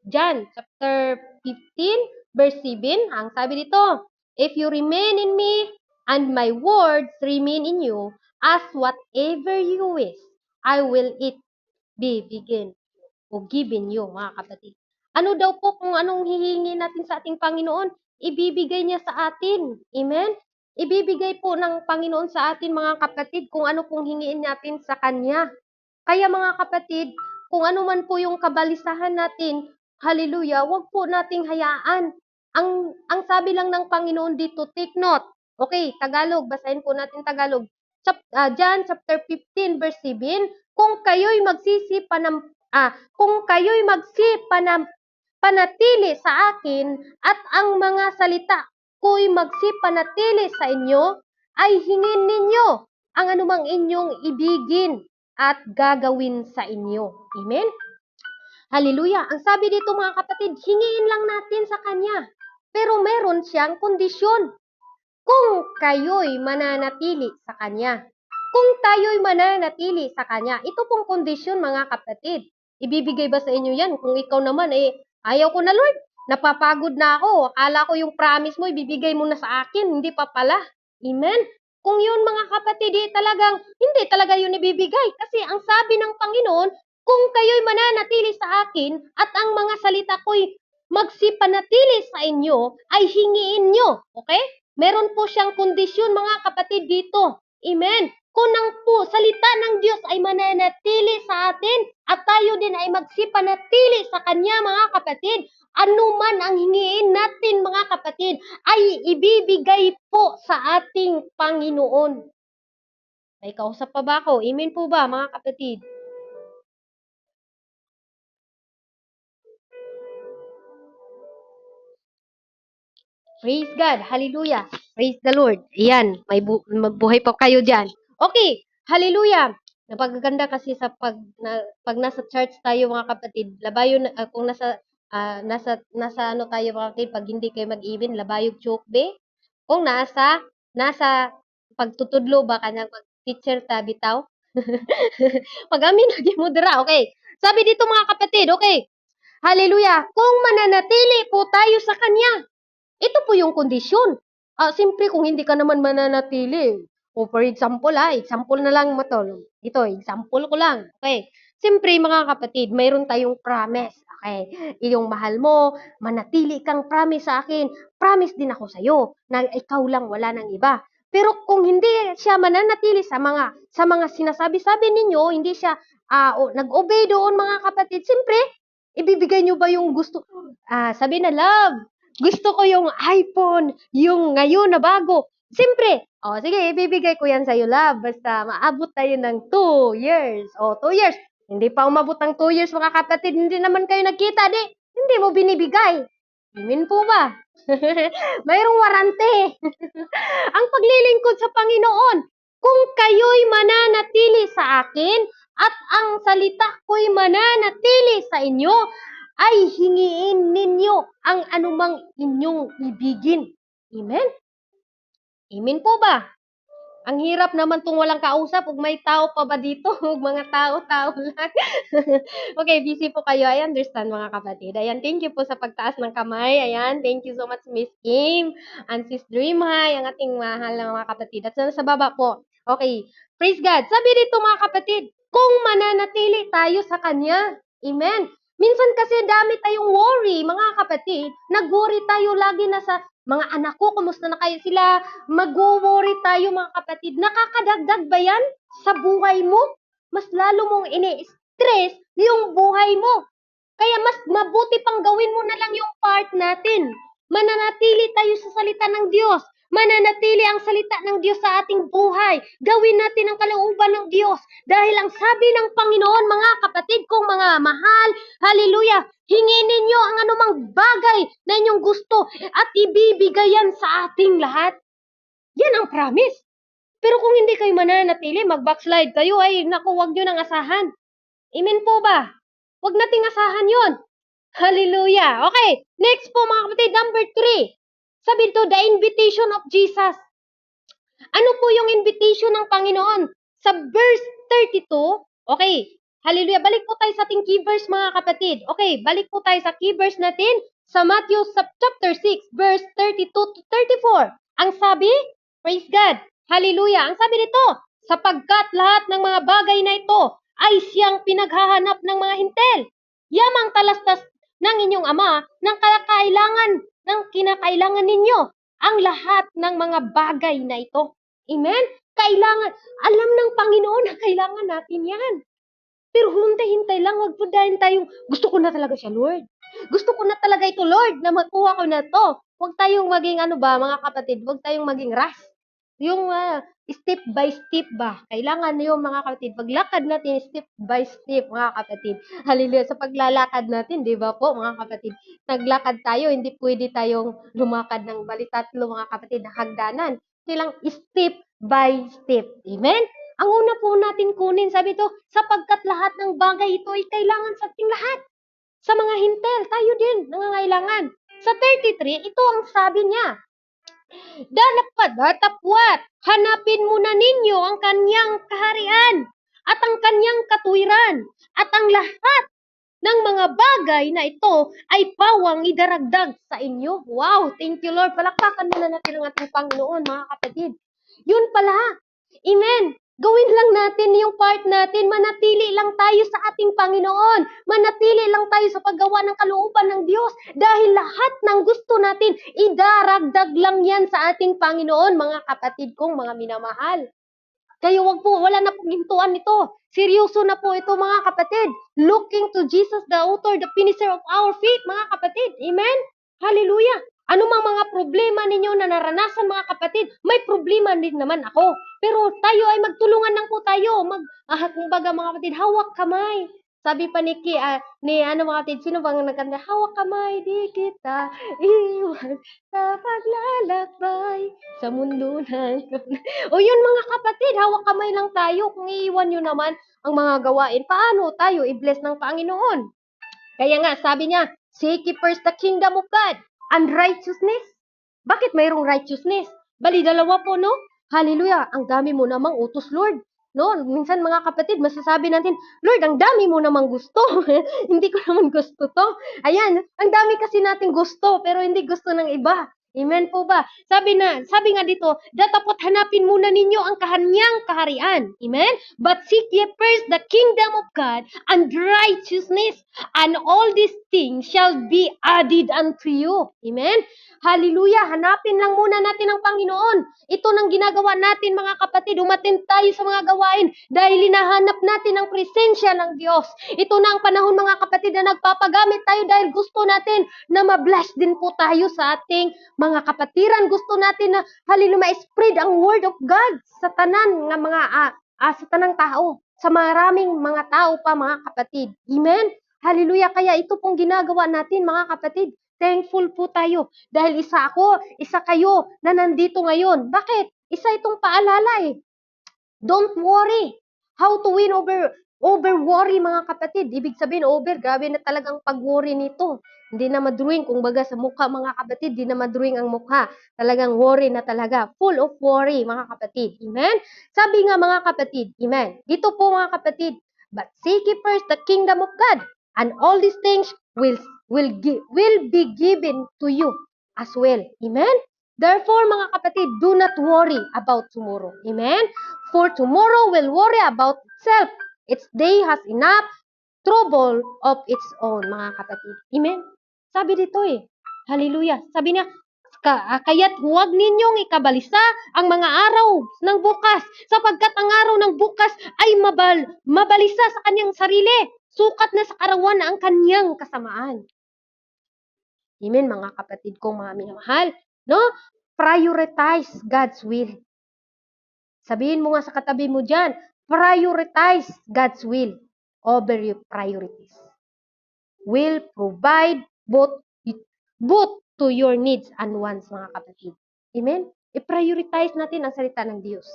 John chapter 15, verse 7. Ang sabi dito, if you remain in me, and my words remain in you, ask whatever you wish, I will it be given you, mga kapatid. Ano daw po kung anong hihingi natin sa ating Panginoon, ibibigay niya sa atin. Amen? Ibibigay po ng Panginoon sa atin, mga kapatid, kung ano pong hingiin natin sa Kanya. Kaya mga kapatid, kung ano man po yung kabalisahan natin, hallelujah, wag po nating hayaan. Ang sabi lang ng Panginoon dito, take note. Okay, Tagalog, basahin po natin Tagalog. John chapter 15 verse 7, kung kayo'y panatili sa akin at ang mga salita ko'y magsipanatili sa inyo, ay hingin ninyo ang anumang inyong ibigin at gagawin sa inyo. Amen? Hallelujah. Ang sabi dito mga kapatid, hingiin lang natin sa Kanya. Pero meron siyang kondisyon. Kung kayo'y mananatili sa Kanya. Kung tayo'y mananatili sa Kanya. Ito pong kondisyon mga kapatid. Ibibigay ba sa inyo yan? Kung ikaw naman, ayaw ko na Lord. Napapagod na ako. Akala ko yung promise mo, ibibigay mo na sa akin. Hindi pa pala. Amen? Kung yun mga kapatid, hindi talaga yun ibibigay. Kasi ang sabi ng Panginoon, kung kayo'y mananatili sa akin at ang mga salita ko'y magsipanatili sa inyo, ay hingiin nyo. Okay? Meron po siyang kondisyon mga kapatid dito. Amen. Kung ang po salita ng Diyos ay mananatili sa atin at tayo din ay magsipanatili sa Kanya mga kapatid, anuman ang hingiin natin mga kapatid ay ibibigay po sa ating Panginoon. May kausap pa ba ako? Amen po ba mga kapatid? Praise God. Hallelujah. Praise the Lord. Ayan, magbuhay pa kayo dyan. Okay. Hallelujah. Napagaganda kasi sa pag nasa church tayo mga kapatid, labayo kung nasa ano tayo mga kapatid, pag hindi kayo mag-even, labayog chokbe. Kung nasa pagtutudlo ba kanyang teacher ta bitaw. Pag amin naging mudra, okay. Sabi dito mga kapatid, okay. Hallelujah. Kung mananatili po tayo sa Kanya, ito po yung kondisyon. Siyempre kung hindi ka naman mananatili, o for example, example na lang mo to. Ito, example ko lang. Okay. Siyempre mga kapatid, mayroon tayong promise. Okay. Yung mahal mo, manatili kang promise sa akin. Promise din ako sa'yo na ikaw lang, wala nang iba. Pero kung hindi siya mananatili sa mga sinasabi-sabi ninyo, hindi siya nag-obey doon mga kapatid, siyempre, ibibigay nyo ba yung gusto? Sabi na, love, gusto ko yung iPhone, yung ngayon na bago. Siyempre, sige, ibibigay ko yan sa'yo, love. Basta maabot tayo ng 2 years. 2 years. Hindi pa umabot ng 2 years, mga kapatid. Hindi naman kayo nagkita, hindi mo binibigay. Amen po ba? Mayroong warante. Ang paglilingkod sa Panginoon, kung kayo'y mananatili sa akin at ang salita ko'y mananatili sa inyo, ay hingiin ninyo ang anumang inyong ibigin. Amen? Amen po ba? Ang hirap naman tong walang kausap. Ug may tao pa ba dito? Ug mga tao-tao lang. Okay, busy po kayo. I understand mga kapatid. Ayan, thank you po sa pagtaas ng kamay. Ayan, thank you so much Miss Kim and Sis Dream High, ang ating mahal na mga kapatid. At sa baba po. Okay, praise God. Sabi dito mga kapatid, kung mananatili tayo sa Kanya. Amen. Minsan kasi dami tayong worry, mga kapatid. Nag-worry tayo lagi na sa mga anak ko, kumusta na kayo sila? Mag-worry tayo mga kapatid. Nakakadagdag ba yan sa buhay mo? Mas lalo mong ini-stress yung buhay mo. Kaya mas mabuti pang gawin mo na lang yung part natin. Mananatili tayo sa salita ng Diyos. Mananatili ang salita ng Diyos sa ating buhay. Gawin natin ang kalooban ng Diyos. Dahil ang sabi ng Panginoon, mga kapatid kong mga mahal, hallelujah, hingin ninyo ang anumang bagay na inyong gusto at ibibigay yan sa ating lahat. Yan ang promise. Pero kung hindi kayo mananatili, mag-backslide kayo, ay naku, huwag nyo nang asahan. Amen po ba? Huwag nating asahan yon. Hallelujah. Okay, next po mga kapatid, number 3. Sabi ito, the invitation of Jesus. Ano po yung invitation ng Panginoon? Sa verse 32, okay, hallelujah, balik po tayo sa ating key verse mga kapatid. Okay, balik po tayo sa key verse natin sa Matthew chapter 6, verse 32 to 34. Ang sabi, praise God, hallelujah, ang sabi nito, sapagkat lahat ng mga bagay na ito ay siyang pinaghahanap ng mga hintel. Yamang talastas ng inyong ama ng kinakailangan ninyo ang lahat ng mga bagay na ito. Amen? Kailangan, alam ng Panginoon na kailangan natin yan. Pero hintay-hintay lang, wag po dahil tayong, gusto ko na talaga siya, Lord. Gusto ko na talaga ito, Lord, na makuha ko na to. Huwag tayong maging, mga kapatid, huwag tayong maging rush. Yung step by step ba? Kailangan yung mga kapatid, paglakad natin step by step, mga kapatid. Hallelujah. Sa paglalakad natin, di ba po, mga kapatid? Naglakad tayo, hindi pwede tayong lumakad ng balitatlo, mga kapatid, na hagdanan. Silang step by step. Amen? Ang una po natin kunin, sabi ito, sapagkat lahat ng bagay ito ay kailangan sa ating lahat. Sa mga hintel, tayo din, nangangailangan. Sa 33, ito ang sabi niya, datapwat, hanapin muna ninyo ang kanyang kaharian at ang kanyang katuwiran at ang lahat ng mga bagay na ito ay pawang idaragdag sa inyo. Wow, thank you Lord. Palakpakan muna natin ang ating Panginoon, mga kapatid. Yun pala. Amen. Gawin lang natin yung part natin. Manatili lang tayo sa ating Panginoon. Manatili lang tayo sa paggawa ng kalooban ng Diyos. Dahil lahat ng gusto natin, idaragdag lang yan sa ating Panginoon, mga kapatid kong mga minamahal. Kaya wag po, wala na pong hintuan nito. Seryoso na po ito, mga kapatid. Looking to Jesus, the author, the finisher of our faith, mga kapatid. Amen? Hallelujah. Ano mang mga problema ninyo na naranasan, mga kapatid, may problema din naman ako. Pero tayo ay magtulungan lang po tayo. Kumbaga, mga kapatid, hawak kamay. Sabi pa ni mga kapatid, sino bang nagkanta? Hawak kamay, di kita iwan sa paglalakbay sa mundo ng o yun mga kapatid, hawak kamay lang tayo. Kung iiwan nyo naman ang mga gawain, paano tayo i-bless ng Panginoon? Kaya nga, sabi niya, seek ye first the kingdom of God and righteousness. Bakit mayroong righteousness? Bali, dalawa po, no? Hallelujah, ang dami mo namang utos, Lord. No, minsan mga kapatid, masasabi natin, Lord, ang dami mo namang gusto. Hindi ko naman gusto to. Ayan, ang dami kasi nating gusto, pero hindi gusto ng iba. Amen po ba? Sabi nga dito, datapot hanapin muna ninyo ang kanyang kaharian. Amen? But seek ye first the kingdom of God and righteousness, and all these things shall be added unto you. Amen? Hallelujah! Hanapin lang muna natin ang Panginoon. Ito nang ginagawa natin, mga kapatid. Umattend tayo sa mga gawain dahil hinahanap natin ang presensya ng Diyos. Ito na ang panahon, mga kapatid, na nagpapagamit tayo dahil gusto natin na ma-bless din po tayo sa ating mga kapatiran. Gusto natin na, hallelujah, ma-spread ang word of God sa tanan ng mga sa tanang tao, sa maraming mga tao pa, mga kapatid. Amen? Hallelujah! Kaya ito pong ginagawa natin, mga kapatid. Thankful po tayo dahil isa ako, isa kayo na nandito ngayon. Bakit? Isa itong paalala eh. Don't worry. How to win over worry, mga kapatid. Ibig sabihin, grabe na talagang pag-worry nito. Hindi na madrawing, kung baga sa mukha, mga kapatid, hindi na madrawing ang mukha. Talagang worry na talaga. Full of worry, mga kapatid. Amen? Sabi nga, mga kapatid, amen. Dito po, mga kapatid, but seek ye first the kingdom of God, and all these things will be given to you as well. Amen? Therefore, mga kapatid, do not worry about tomorrow. Amen? For tomorrow will worry about itself. Its day has enough trouble of its own, mga kapatid. Amen? Sabi dito eh. Hallelujah. Sabi niya, kaya't huwag ninyong ikabalisa ang mga araw ng bukas, sapagkat ang araw ng bukas ay mabalisa sa kanyang sarili. Sukat na sa karawan ang kanyang kasamaan. Amen, mga kapatid kong mga minamahal. No? Prioritize God's will. Sabihin mo nga sa katabi mo dyan, prioritize God's will over your priorities. Will provide both to your needs and wants, mga kapatid. Amen? I-prioritize natin ang salita ng Diyos.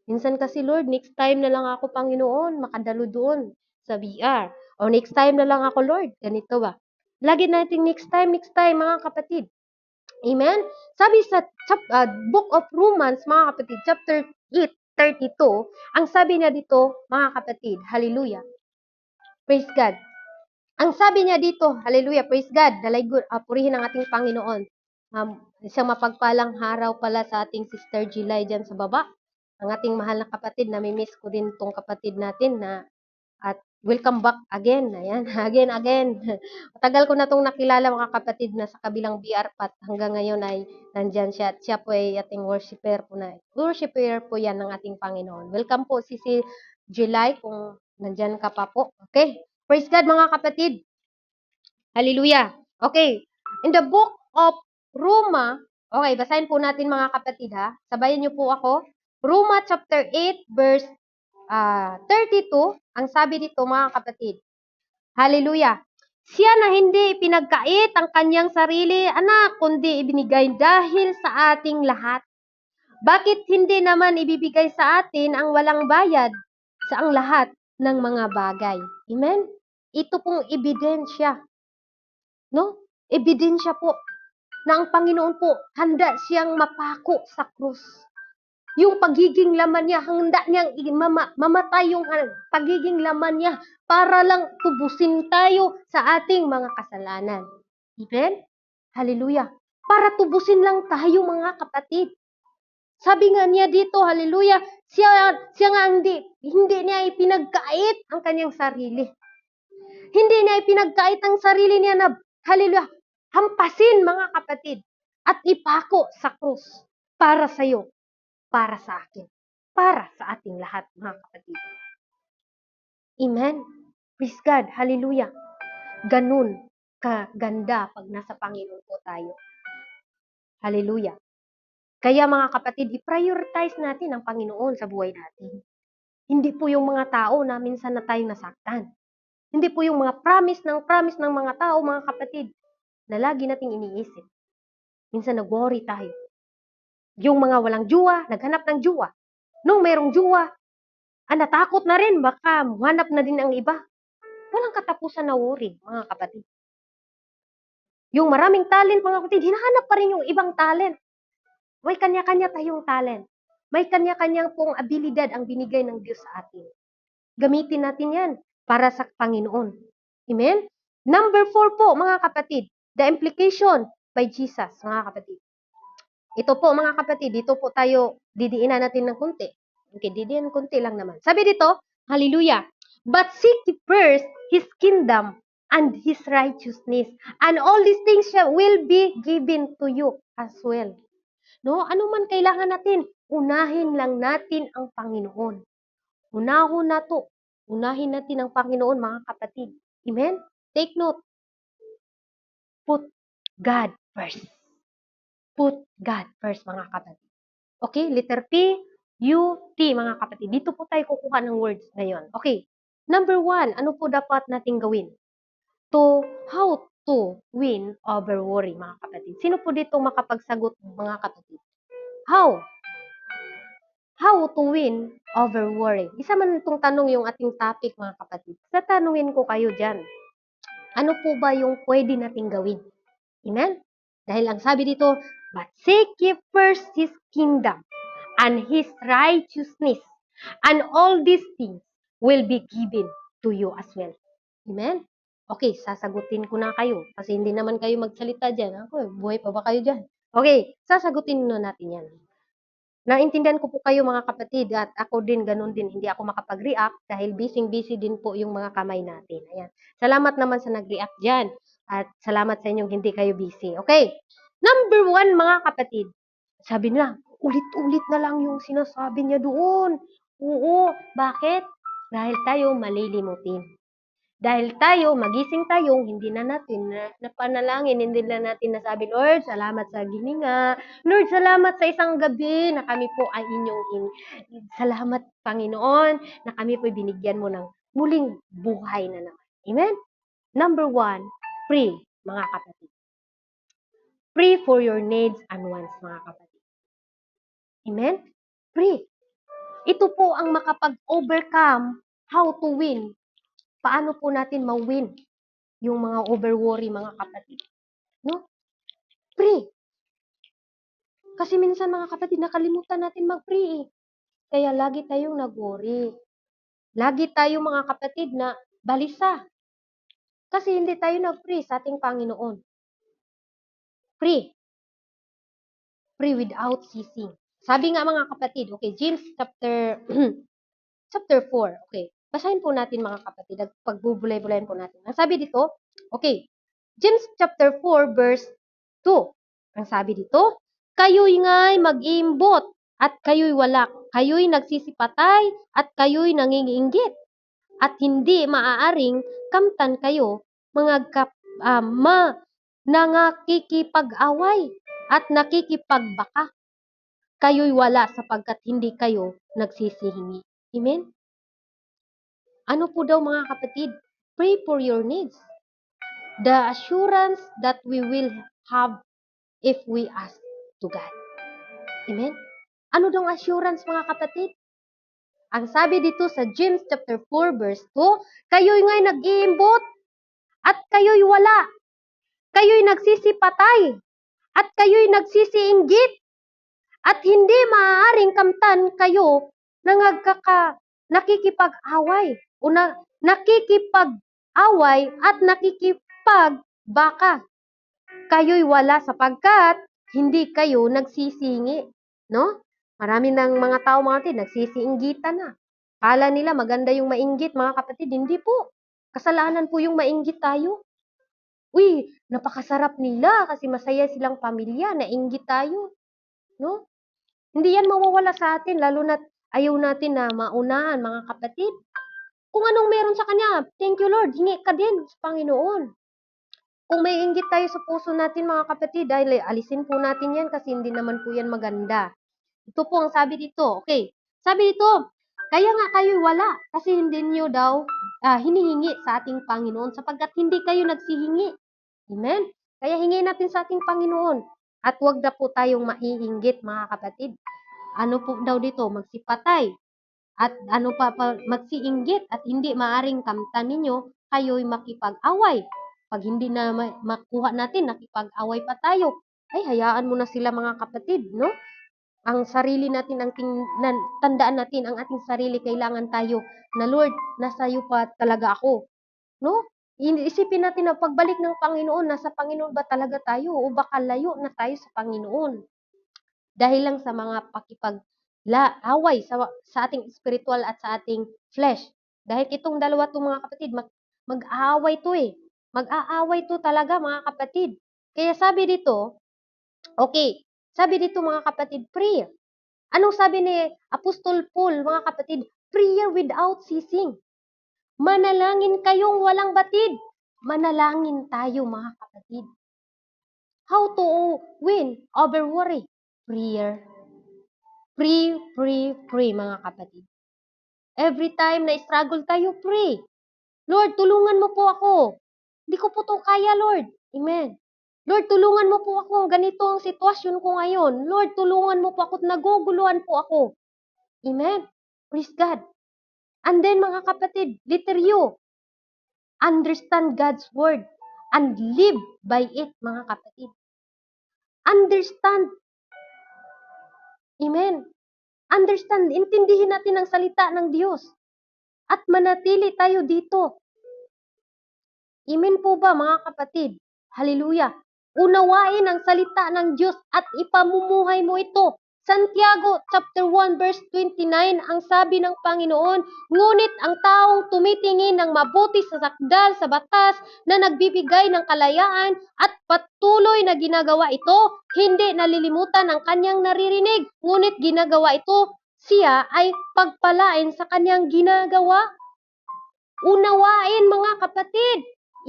Minsan kasi, Lord, next time na lang ako, Panginoon, makadalo doon sa VR. O next time na lang ako, Lord. Ganito ba? Lagi natin next time, mga kapatid. Amen? Sabi sa Book of Romans, mga kapatid, chapter 8:32, ang sabi niya dito, mga kapatid, hallelujah. Praise God. Ang sabi niya dito, hallelujah, praise God, purihin ang ating Panginoon. Isang mapagpalang araw pala sa ating Sister Gilay dyan sa baba. Ang ating mahal na kapatid, namimiss ko din tong kapatid natin na at welcome back again. Ayan, again. Matagal ko na tong nakilala, mga kapatid, na sa kabilang BR pat hanggang ngayon ay nandyan siya. At siya po ay ating worshiper po na. Worshiper po yan ng ating Panginoon. Welcome po si Gilay kung nandyan ka pa po. Okay? Praise God, mga kapatid. Hallelujah. Okay. In the book of Roma, okay, basahin po natin, mga kapatid, ha. Sabayan niyo po ako. Roma chapter 8 verse 32, ang sabi dito, mga kapatid. Hallelujah. Siya na hindi pinagkait ang kanyang sarili, anak, kundi ibinigay dahil sa ating lahat. Bakit hindi naman ibibigay sa atin ang walang bayad sa ang lahat ng mga bagay? Amen? Ito pong ebidensya. No? Ebidensya po na ang Panginoon po handa siyang mapako sa krus. Yung pagiging laman niya, handa niyang mamatay yung pagiging laman niya para lang tubusin tayo sa ating mga kasalanan. Amen? Hallelujah. Para tubusin lang tayo, mga kapatid. Sabi nga niya dito, hallelujah, siya nga hindi niya ipinagkait ang kanyang sarili. Hindi niya ipinagkait ang sarili niya na, hallelujah, hampasin, mga kapatid, at ipako sa krus para sa iyo, para sa akin, para sa ating lahat, mga kapatid. Amen? Praise God, hallelujah. Ganun kaganda pag nasa Panginoon po tayo. Hallelujah. Kaya, mga kapatid, i-prioritize natin ang Panginoon sa buhay natin. Hindi po yung mga tao na minsan na tayong nasaktan. Hindi po yung mga promise ng mga tao, mga kapatid, na lagi nating iniisip. Minsan nag-worry tayo. Yung mga walang jowa, naghanap ng jowa. Nung mayroong jowa, natakot na rin, baka hanap na din ang iba. Walang katapusan na worry, mga kapatid. Yung maraming talent, mga kapatid, hinahanap pa rin yung ibang talent. May kanya-kanya tayong talent. May kanya-kanyang pong abilidad ang binigay ng Diyos sa atin. Gamitin natin yan para sa Panginoon. Amen? Number 4 po, mga kapatid, the implication by Jesus, mga kapatid. Ito po, mga kapatid, dito po tayo didiinan natin ng kunti. Okay, didiin kunti lang naman. Sabi dito, hallelujah, but seek first His kingdom and His righteousness, and all these things will be given to you as well. No, ano man kailangan natin, unahin lang natin ang Panginoon. Unahin natin ang Panginoon, mga kapatid. Amen? Take note. Put God first. Put God first, mga kapatid. Okay, letter P, U, T, mga kapatid. Dito po tayo kukuha ng words ngayon. Okay, number 1, ano po dapat nating gawin? How to win over worry, mga kapatid. Sino po dito makapagsagot, mga kapatid? How to win over worry. Isa man itong tanong yung ating topic, mga kapatid. Tatanungin ko kayo dyan. Ano po ba yung pwede nating gawin? Amen? Dahil ang sabi dito, but seek ye first His kingdom and His righteousness, and all these things will be given to you as well. Amen? Okay, sasagutin ko na kayo. Kasi hindi naman kayo magsalita dyan. Ako, buhay pa ba kayo dyan? Okay, sasagutin na natin yan. Naintindihan ko po kayo, mga kapatid, at ako din, ganun din, hindi ako makapag-react dahil busy din po yung mga kamay natin. Ayan. Salamat naman sa nag-react dyan at salamat sa inyong hindi kayo busy. Okay, number 1, mga kapatid, sabi nila, ulit-ulit na lang yung sinasabi niya doon. Oo, bakit? Dahil tayo malilimutin. Dahil tayo, magising tayo, hindi na natin napanalangin, hindi na natin nasabi, Lord, salamat sa gininga. Lord, salamat sa isang gabi na kami po ay salamat, Panginoon, na kami po binigyan mo ng muling buhay na naman. Amen? Number 1, pray, mga kapatid. Pray for your needs and wants, mga kapatid. Amen? Pray. Ito po ang makapag-overcome how to win. Paano po natin ma-win yung mga over-worry, mga kapatid? No? Pray. Kasi minsan, mga kapatid, nakalimutan natin mag-pray eh. Kaya lagi tayong nag-worry. Lagi tayong, mga kapatid, na balisa. Kasi hindi tayo nag-pray sa ating Panginoon. Pray. Pray without ceasing. Sabi nga, mga kapatid, okay, James chapter 4, okay. Basahin po natin, mga kapatid, at pagbubulay-bulayin po natin. Ang sabi dito, okay, James chapter 4 verse 2. Ang sabi dito, kayo'y nga'y mag-iimbot at kayo'y walak. Kayo'y nagsisipatay at kayo'y nangingiinggit. At hindi maaaring kamtan kayo nangakikipag-away at nakikipagbaka. Kayo'y wala sapagkat hindi kayo nagsisihingi. Amen? Ano po daw, mga kapatid? Pray for your needs. The assurance that we will have if we ask to God. Amen? Ano daw assurance, mga kapatid? Ang sabi dito sa James chapter 4 verse 2, kayo'y nga'y nag-iimbot at kayo'y wala. Kayo'y nagsisipatay at kayo'y nagsisiinggit at hindi maaaring kamtan kayo nakikipag-away o nakikipag-away at nakikipagbaka. Kayo'y wala sapagkat hindi kayo nagsisingi, no? Marami ng mga tao, mga kapatid, nagsisiinggitan na. Kala nila maganda yung mainggit, mga kapatid. Hindi po. Kasalanan po yung mainggit tayo. Uy, napakasarap nila kasi masaya silang pamilya, nainggit tayo. No? Hindi yan mawawala sa atin, lalo na ayaw natin na maunahan, mga kapatid. Kung anong meron sa Kanya, thank you Lord, hingi ka din sa Panginoon. Kung may inggit tayo sa puso natin, mga kapatid, dahil alisin po natin yan kasi hindi naman po yan maganda. Ito po ang sabi dito. Okay. Sabi dito, kaya nga kayo wala kasi hindi nyo daw hinihingi sa ating Panginoon sapagkat hindi kayo nagsihingi. Amen? Kaya hingi natin sa ating Panginoon. At huwag na po tayong maihinggit, mga kapatid. Ano po daw dito? Magsipatay. At ano pa magsiinggit at hindi maaring kamtan ninyo, kayo'y makipag-away. Pag hindi na makuha natin, nakipag-away pa tayo, ay hayaan mo na sila, mga kapatid, no? Ang sarili natin, tandaan natin ang ating sarili, kailangan tayo na Lord, nasa iyo pa talaga ako. No? Isipin natin na pagbalik ng Panginoon, nasa Panginoon ba talaga tayo o baka layo na tayo sa Panginoon? Dahil lang sa mga away sa ating spiritual at sa ating flesh. Dahil itong dalawa to, mga kapatid, mag-aaway to eh. Mag-aaway to talaga, mga kapatid. Kaya sabi dito, okay, sabi dito, mga kapatid, prayer. Anong sabi ni Apostol Paul, mga kapatid? Prayer without ceasing. Manalangin kayong walang batid. Manalangin tayo, mga kapatid. How to win over worry? Prayer. Pray, pray, pray, mga kapatid. Every time na struggle tayo, pray. Lord, tulungan mo po ako. Hindi ko po to kaya, Lord. Amen. Lord, tulungan mo po ako. Ganito ang sitwasyon ko ngayon. Lord, tulungan mo po ako. Naguguluhan po ako. Amen. Praise God. And then, mga kapatid, letter U, understand God's word and live by it, mga kapatid. Understand. Amen. Understand. Intindihin natin ang salita ng Diyos. At manatili tayo dito. Amen po ba, mga kapatid? Hallelujah. Unawain ang salita ng Diyos at ipamumuhay mo ito. Santiago chapter 1 verse 29, ang sabi ng Panginoon, ngunit ang taong tumitingin ng mabuti sa sakdal sa batas na nagbibigay ng kalayaan at patuloy na ginagawa ito, hindi nalilimutan ang kanyang naririnig, ngunit ginagawa ito, siya ay pagpalain sa kanyang ginagawa. Unawain mga kapatid.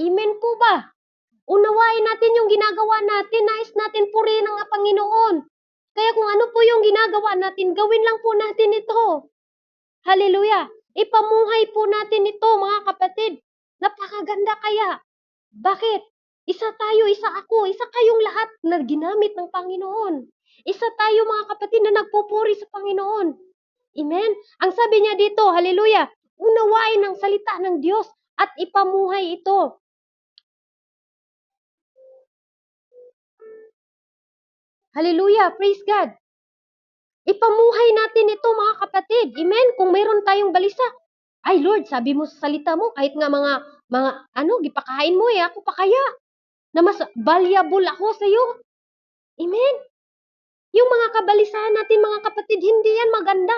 Amen po ba? Unawain natin yung ginagawa natin. Nais natin purihin ang Panginoon. Kaya kung ano po yung ginagawa natin, gawin lang po natin ito. Hallelujah. Ipamuhay po natin ito mga kapatid. Napakaganda kaya. Bakit? Isa tayo, isa ako, isa kayong lahat na ginamit ng Panginoon. Isa tayo mga kapatid na nagpupuri sa Panginoon. Amen? Ang sabi niya dito, hallelujah, unawain ang salita ng Diyos at ipamuhay ito. Hallelujah, praise God. Ipamuhay natin ito mga kapatid. Amen? Kung mayroon tayong balisa, ay Lord, sabi mo sa salita mo, kahit nga mga gipakain mo ako pa kaya, na mas valuable ako sa iyo. Amen? Yung mga kabalisahan natin mga kapatid, hindi yan maganda.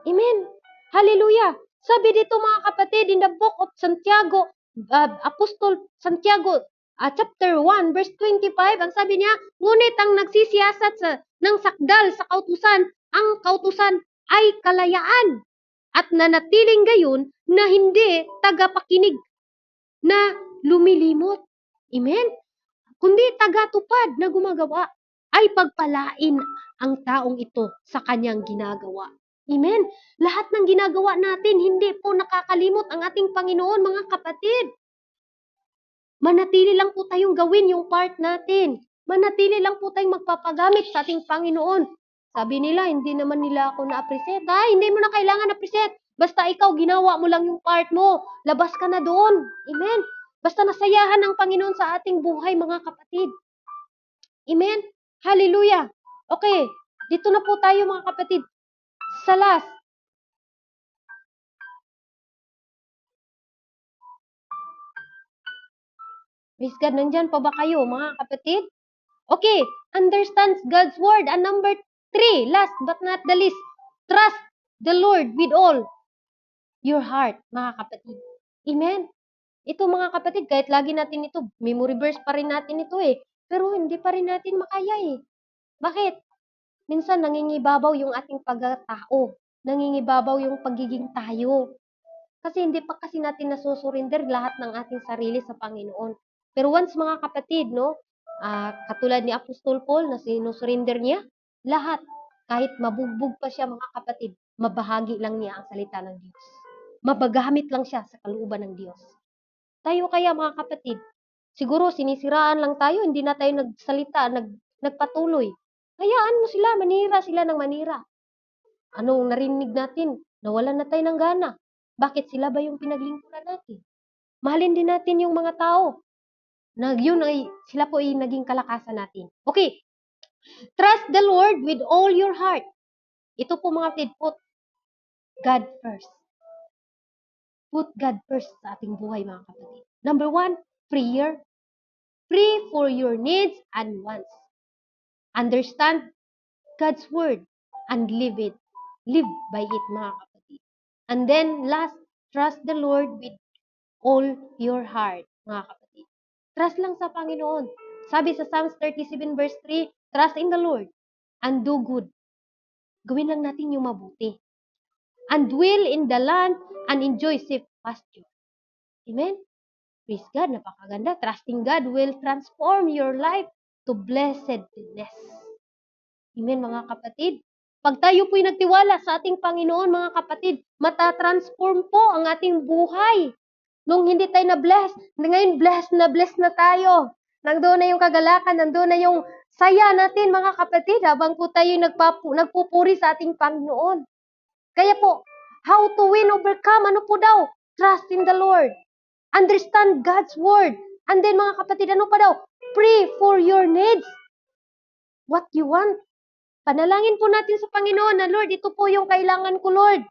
Amen? Hallelujah. Sabi dito mga kapatid, in the book of Santiago, Apostol Santiago, chapter 1, verse 25, ang sabi niya, ngunit ang nagsisiyasat ng sakdal sa kautusan, ang kautusan ay kalayaan at nanatiling gayon na hindi tagapakinig na lumilimot. Amen? Kundi tagatupad na gumagawa ay pagpalain ang taong ito sa kanyang ginagawa. Amen? Lahat ng ginagawa natin, hindi po nakakalimot ang ating Panginoon, mga kapatid. Manatili lang po tayong gawin yung part natin. Manatili lang po tayong magpapagamit sa ating Panginoon. Sabi nila, hindi naman nila ako na-appreciate. Hindi mo na kailangan na-appreciate. Basta ikaw, ginawa mo lang yung part mo. Labas ka na doon. Amen? Basta nasayahan ang Panginoon sa ating buhay, mga kapatid. Amen? Hallelujah. Okay, dito na po tayo mga kapatid. Sa last. Praise God, nandyan pa ba kayo mga kapatid? Okay, understands God's word. And number 3, last but not the least, trust the Lord with all your heart, mga kapatid. Amen? Ito mga kapatid, kahit lagi natin ito, memory verse pa rin natin ito pero hindi pa rin natin makaya Bakit? Minsan nangingibabaw yung ating pagkatao. Nangingibabaw yung pagiging tayo. Kasi hindi pa kasi natin nasusurrender lahat ng ating sarili sa Panginoon. Pero once mga kapatid, katulad ni Apostol Paul na sinusurrender niya, lahat, kahit mabugbog pa siya mga kapatid, mabahagi lang niya ang salita ng Diyos. Mabagamit lang siya sa kalooban ng Diyos. Tayo kaya mga kapatid, siguro sinisiraan lang tayo, hindi na tayo nagsalita, nagpatuloy. Hayaan mo sila, manira sila ng manira. Anong narinig natin? Nawalan na tayo ng gana. Bakit sila ba yung pinaglingkuran natin? Mahalin din natin yung mga tao. Sila po ay naging kalakasan natin. Okay. Trust the Lord with all your heart. Ito po mga kapatid, put God first. Put God first sa ating buhay mga kapatid. Number 1, prayer. Pray for your needs and wants. Understand God's word and live it. Live by it mga kapatid. And then last, trust the Lord with all your heart mga kapatid. Trust lang sa Panginoon. Sabi sa Psalms 37 verse 3, trust in the Lord and do good. Gawin lang natin yung mabuti. And dwell in the land and enjoy safe pasture. Amen? Praise God, napakaganda. Trusting God will transform your life to blessedness. Amen, mga kapatid. Pag tayo po'y nagtiwala sa ating Panginoon, mga kapatid, matatransform po ang ating buhay. Nung hindi tayo na-bless, ngayon bless na tayo. Nandoon na yung kagalakan, nandoon na yung saya natin, mga kapatid, habang po tayo nagpupuri sa ating Panginoon. Kaya po, how to win, overcome, ano po daw? Trust in the Lord. Understand God's word. And then mga kapatid, ano pa daw? Pray for your needs. What you want. Panalangin po natin sa Panginoon na, Lord, ito po yung kailangan ko, Lord.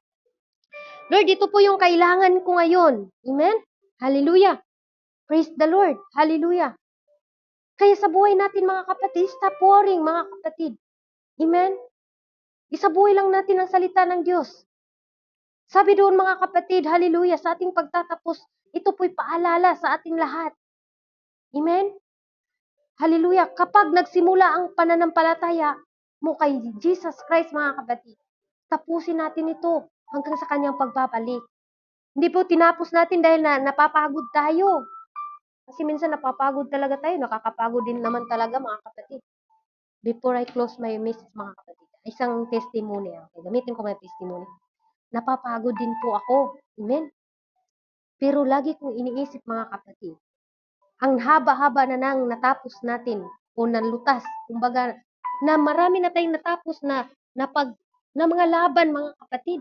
Lord, ito po yung kailangan ko ngayon. Amen? Hallelujah. Praise the Lord. Hallelujah. Kaya sa buhay natin, mga kapatid, stop worrying, mga kapatid. Amen? Isabuhay lang natin ang salita ng Diyos. Sabi doon, mga kapatid, hallelujah, sa ating pagtatapos, ito po'y paalala sa ating lahat. Amen? Hallelujah. Kapag nagsimula ang pananampalataya mo kay Jesus Christ, mga kapatid, tapusin natin ito hanggang sa kanyang pagbabalik. Hindi po tinapos natin dahil napapagod tayo. Kasi minsan napapagod talaga tayo, nakakapagod din naman talaga mga kapatid. Before I close my message mga kapatid, isang testimony. Okay, gamitin ko my testimony. Napapagod din po ako. Amen? Pero lagi kong iniisip mga kapatid, ang haba-haba na nang natapos natin o nalutas, kumbaga, na marami na tayong natapos na mga laban mga kapatid.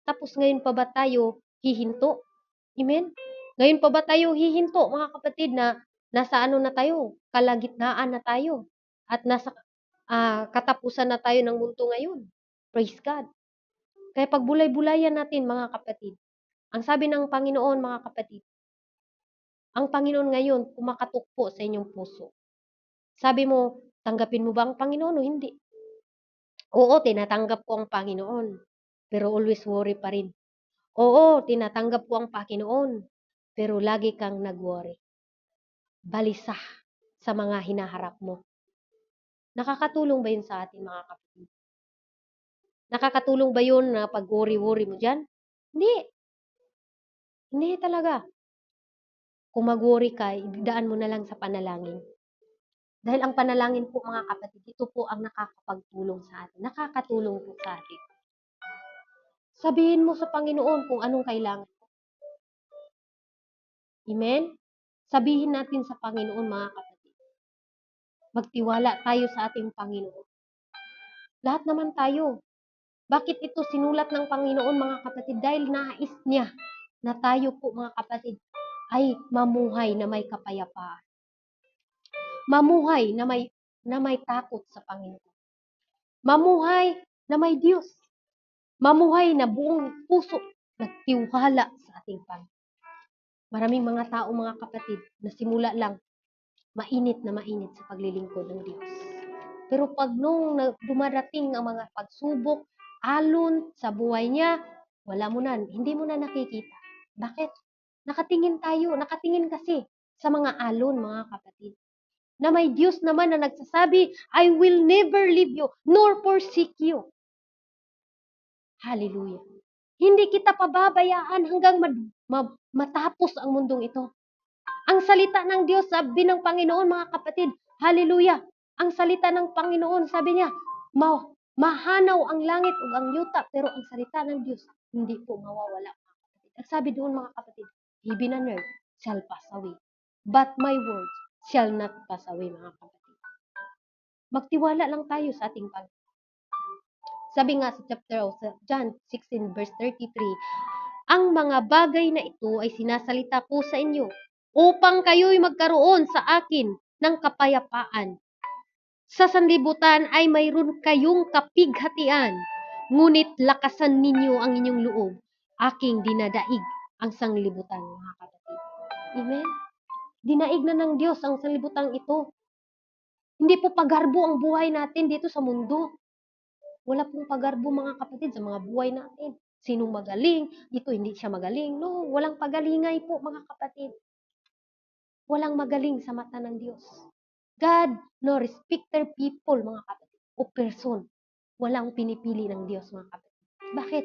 Tapos ngayon pa ba tayo hihinto? Amen? Ngayon pa ba tayo hihinto mga kapatid na nasa ano na tayo, kalagitnaan na tayo at nasa katapusan na tayo ng mundo ngayon. Praise God. Kaya pagbulay-bulayan natin mga kapatid, ang sabi ng Panginoon mga kapatid, ang Panginoon ngayon kumakatok po sa inyong puso. Sabi mo, tanggapin mo ba ang Panginoon o hindi? Oo, tinatanggap ko ang Panginoon. Pero always worry pa rin. Oo, tinatanggap ko ang Panginoon. Pero lagi kang nag-worry. Balisa sa mga hinaharap mo. Nakakatulong ba yun sa atin mga kapatid? Nakakatulong ba yun na pag-worry-worry mo dyan? Hindi. Hindi talaga. Kung mag-worry ka, idaan mo na lang sa panalangin. Dahil ang panalangin po mga kapatid, ito po ang nakakapagtulong sa atin. Nakakatulong po sa atin. Sabihin mo sa Panginoon kung anong kailangan. Amen? Sabihin natin sa Panginoon mga kapatid. Magtiwala tayo sa ating Panginoon. Lahat naman tayo. Bakit ito sinulat ng Panginoon mga kapatid? Dahil nais niya na tayo po mga kapatid ay mamuhay na may kapayapaan. Mamuhay na may takot sa Panginoon. Mamuhay na may Diyos. Mamuhay na buong puso nagtiwala sa ating Panginoon. Maraming mga tao mga kapatid na simula lang mainit na mainit sa paglilingkod ng Diyos. Pero pag nung dumarating ang mga pagsubok, alon sa buhay niya, wala mo na, hindi mo na nakikita. Bakit? Nakatingin kasi sa mga alon mga kapatid. Na may Diyos naman na nagsasabi, I will never leave you, nor forsake you. Hallelujah. Hindi kita pababayaan hanggang matapos ang mundong ito. Ang salita ng Diyos, sabi ng Panginoon, mga kapatid, hallelujah. Ang salita ng Panginoon, sabi niya, mahanaw ang langit o ang yuta, pero ang salita ng Diyos, hindi po mawawala. Ang sabi doon mga kapatid, heaven and earth shall pass away, but my words shall not pass away mga kapatid. Magtiwala lang tayo sa ating Panginoon. Sabi nga sa chapter of John 16 verse 33, ang mga bagay na ito ay sinasalita ko sa inyo upang kayo'y magkaroon sa akin ng kapayapaan. Sa sanlibutan ay mayroon kayong kapighatian, ngunit lakasan ninyo ang inyong loob. Aking dinadaig ang sanglibutan, mga kapatid. Amen? Dinaig na ng Diyos ang sanlibutan ito. Hindi po pagarbo ang buhay natin dito sa mundo. Wala pong pagarbo mga kapatid sa mga buhay natin. Sinong magaling, ito hindi siya magaling. No, walang pagalingay po mga kapatid. Walang magaling sa mata ng Diyos. God, no respecter people mga kapatid o person. Walang pinipili ng Diyos mga kapatid. Bakit?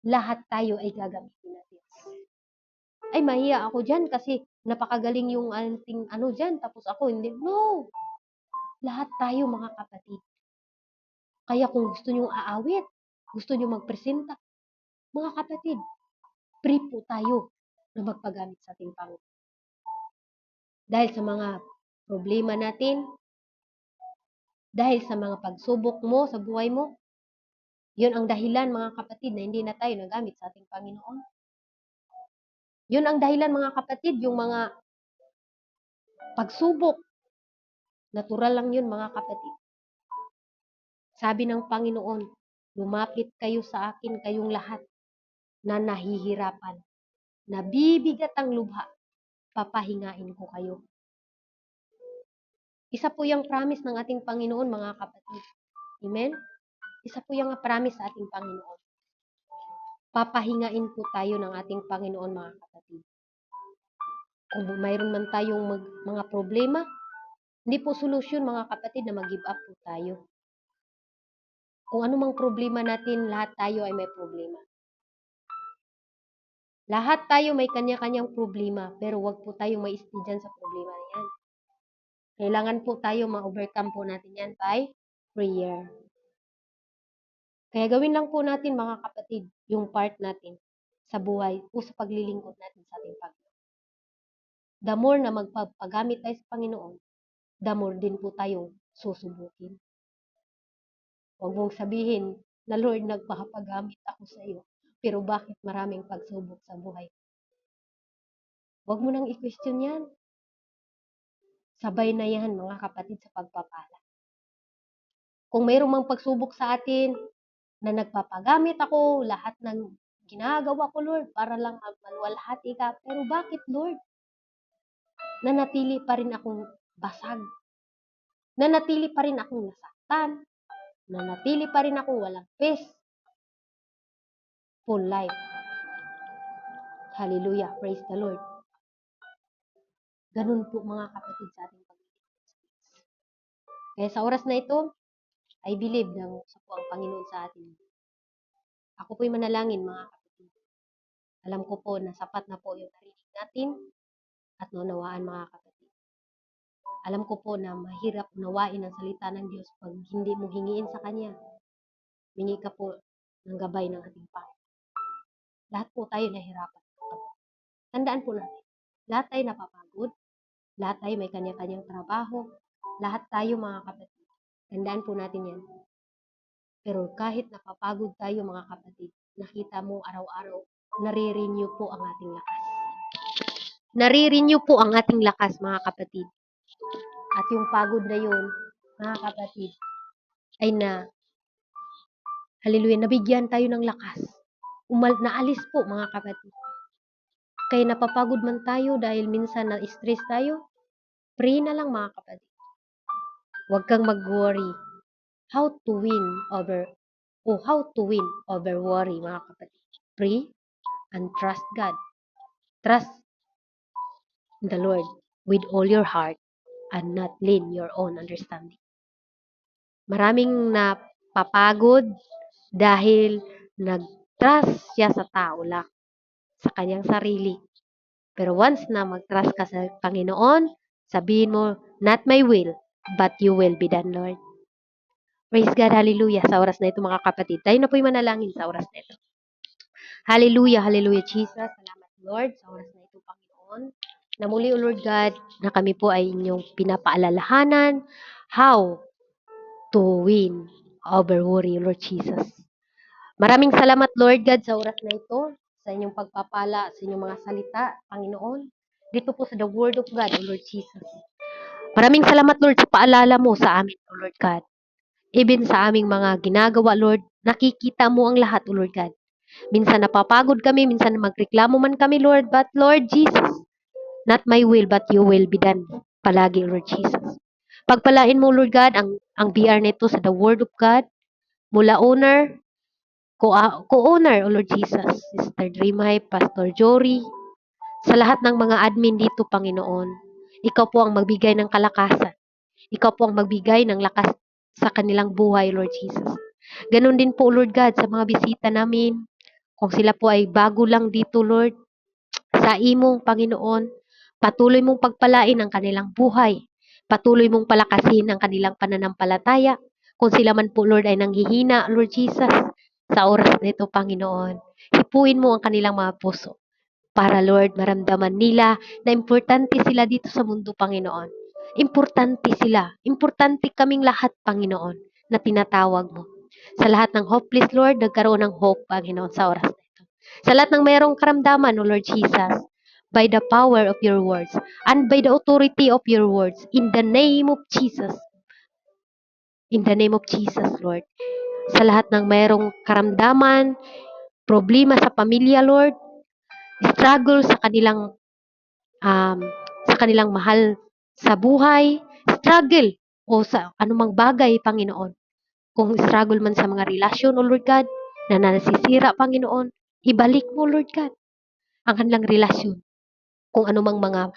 Lahat tayo ay gagamitin ng Diyos. Ay, mahiya ako dyan kasi napakagaling yung anting ano dyan, tapos ako hindi. No! Lahat tayo mga kapatid. Kaya kung gusto nyong aawit, gusto nyong magpresenta, mga kapatid, free po tayo na magpagamit sa ating Panginoon. Dahil sa mga problema natin, dahil sa mga pagsubok mo sa buhay mo, yun ang dahilan mga kapatid na hindi na tayo nagamit sa ating Panginoon. Yun ang dahilan mga kapatid, yung mga pagsubok. Natural lang yun mga kapatid. Sabi ng Panginoon, lumapit kayo sa akin kayong lahat na nahihirapan, nabibigat ang lubha, papahingain ko kayo. Isa po yung promise ng ating Panginoon, mga kapatid. Amen? Isa po yung promise sa ating Panginoon. Papahingain po tayo ng ating Panginoon, mga kapatid. Kung mayroon man tayong mga problema, hindi po solusyon, mga kapatid, na mag-give up po tayo. Kung ano mang problema natin, lahat tayo ay may problema. Lahat tayo may kanya-kanyang problema, pero wag po tayong ma-stay dyan sa problema na yan. Kailangan po tayo ma-overcome po natin yan by prayer. Kaya gawin lang po natin mga kapatid, yung part natin sa buhay o sa paglilingkod natin sa ating Panginoon. The more na magpapagamit tayo sa Panginoon, the more din po tayong susubukin. Huwag mong sabihin na Lord, nagpapagamit ako sa iyo, pero bakit maraming pagsubok sa buhay? Huwag mo nang i-question yan. Sabay na yan mga kapatid sa pagpapala. Kung mayroong mang pagsubok sa atin na nagpapagamit ako, lahat ng ginagawa ko, Lord, para lang maluwalhati ka. Pero bakit, Lord? Nanatili pa rin akong basag. Nanatili pa rin akong nasaktan. Nanatili pa rin akong walang peace. Full life. Hallelujah. Praise the Lord. Ganun po mga kapatid sa ating paglilingkod. Kaya sa oras na ito, I believe na sa po ang Panginoon sa atin. Ako po'y manalangin mga kapatid. Alam ko po na sapat na po yung narinig natin at naunawaan mga kapatid. Alam ko po na mahirap unawain ang salita ng Diyos pag hindi mo hingiin sa Kanya. Hingi ka po ng gabay ng ating Panginoon. Lahat po tayo nahirapan. Tandaan po natin, lahat tayo napapagod, lahat tayo may kanya-kanyang trabaho, lahat tayo mga kapatid. Tandaan po natin yan. Pero kahit napapagod tayo mga kapatid, nakita mo araw-araw, nare-renew po ang ating lakas. Nare-renew po ang ating lakas mga kapatid. At yung pagod na yun, mga kapatid, ay hallelujah, nabigyan tayo ng lakas. Naalis po mga kapatid. Kaya napapagod man tayo dahil minsan na-stress tayo, pray na lang mga kapatid. Huwag kang mag-worry. How to win over worry mga kapatid. Pray and trust God. Trust the Lord with all your heart and not lean your own understanding. Maraming napapagod dahil nag-trust siya sa tao lang, sa kanyang sarili. Pero once na mag-trust ka sa Panginoon, sabihin mo, not my will, but you will be done, Lord. Praise God, hallelujah, sa oras na ito mga kapatid. Tayo na po'y manalangin sa oras na ito. Hallelujah, hallelujah, Jesus. Salamat, Lord, sa oras na ito, Panginoon. Na muli, O Lord God, na kami po ay inyong pinapaalalahanan how to win over worry, Lord Jesus. Maraming salamat, Lord God, sa oras na ito, sa inyong pagpapala, sa inyong mga salita, Panginoon. Dito po sa the Word of God, O Lord Jesus. Maraming salamat, Lord, sa paalala mo sa amin, O Lord God. Even sa aming mga ginagawa, Lord, nakikita mo ang lahat, O Lord God. Minsan napapagod kami, minsan magreklamo man kami, Lord, but Lord Jesus, not my will, but your will be done palagi, Lord Jesus. Pagpalain mo, Lord God, ang BR nito sa the Word of God, mula owner, co-owner, O Lord Jesus, Sister Dreamay, Pastor Jory, sa lahat ng mga admin dito, Panginoon, ikaw po ang magbigay ng kalakasan. Ikaw po ang magbigay ng lakas sa kanilang buhay, Lord Jesus. Ganon din po, Lord God, sa mga bisita namin. Kung sila po ay bago lang dito, Lord, sa imong Panginoon, patuloy mong pagpalain ang kanilang buhay. Patuloy mong palakasin ang kanilang pananampalataya. Kung sila man po, Lord, ay nanghihina, Lord Jesus, sa oras na ito, Panginoon, hipuin mo ang kanilang mga puso. Para, Lord, maramdaman nila na importante sila dito sa mundo, Panginoon. Importante sila. Importante kaming lahat, Panginoon, na tinatawag mo. Sa lahat ng hopeless, Lord, nagkaroon ng hope, Panginoon, sa oras na ito. Sa lahat ng mayroong karamdaman, O Lord Jesus, by the power of your words and by the authority of your words, in the name of Jesus. In the name of Jesus, Lord. Sa lahat ng mayroong karamdaman, problema sa pamilya, Lord, struggle sa kanilang mahal sa buhay, struggle o sa anumang bagay, Panginoon. Kung struggle man sa mga relasyon, O Lord God, na nasisira, Panginoon, ibalik mo, Lord God, ang kanilang relasyon. Kung anumang mga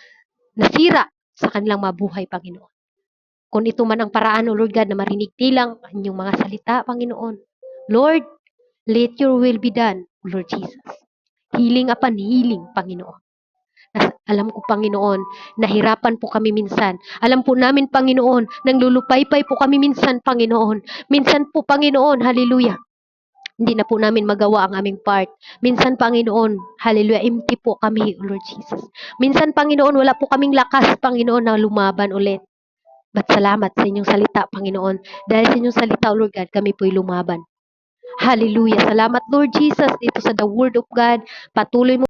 nasira sa kanilang mabuhay, Panginoon. Kung ito man ang paraan, O Lord God, na marinig nilang ang inyong mga salita, Panginoon. Lord, let your will be done, O Lord Jesus. Healing upon healing, Panginoon. Alam ko, Panginoon, nahirapan po kami minsan. Alam po namin, Panginoon, nanglulupaypay po kami minsan, Panginoon. Minsan po, Panginoon, hallelujah, hindi na po namin magawa ang aming part. Minsan, Panginoon, hallelujah, empty po kami, Lord Jesus. Minsan, Panginoon, wala po kaming lakas, Panginoon, na lumaban ulit. But salamat sa inyong salita, Panginoon. Dahil sa inyong salita, Lord God, kami po'y lumaban. Hallelujah. Salamat, Lord Jesus, dito sa the Word of God. Patuloy mo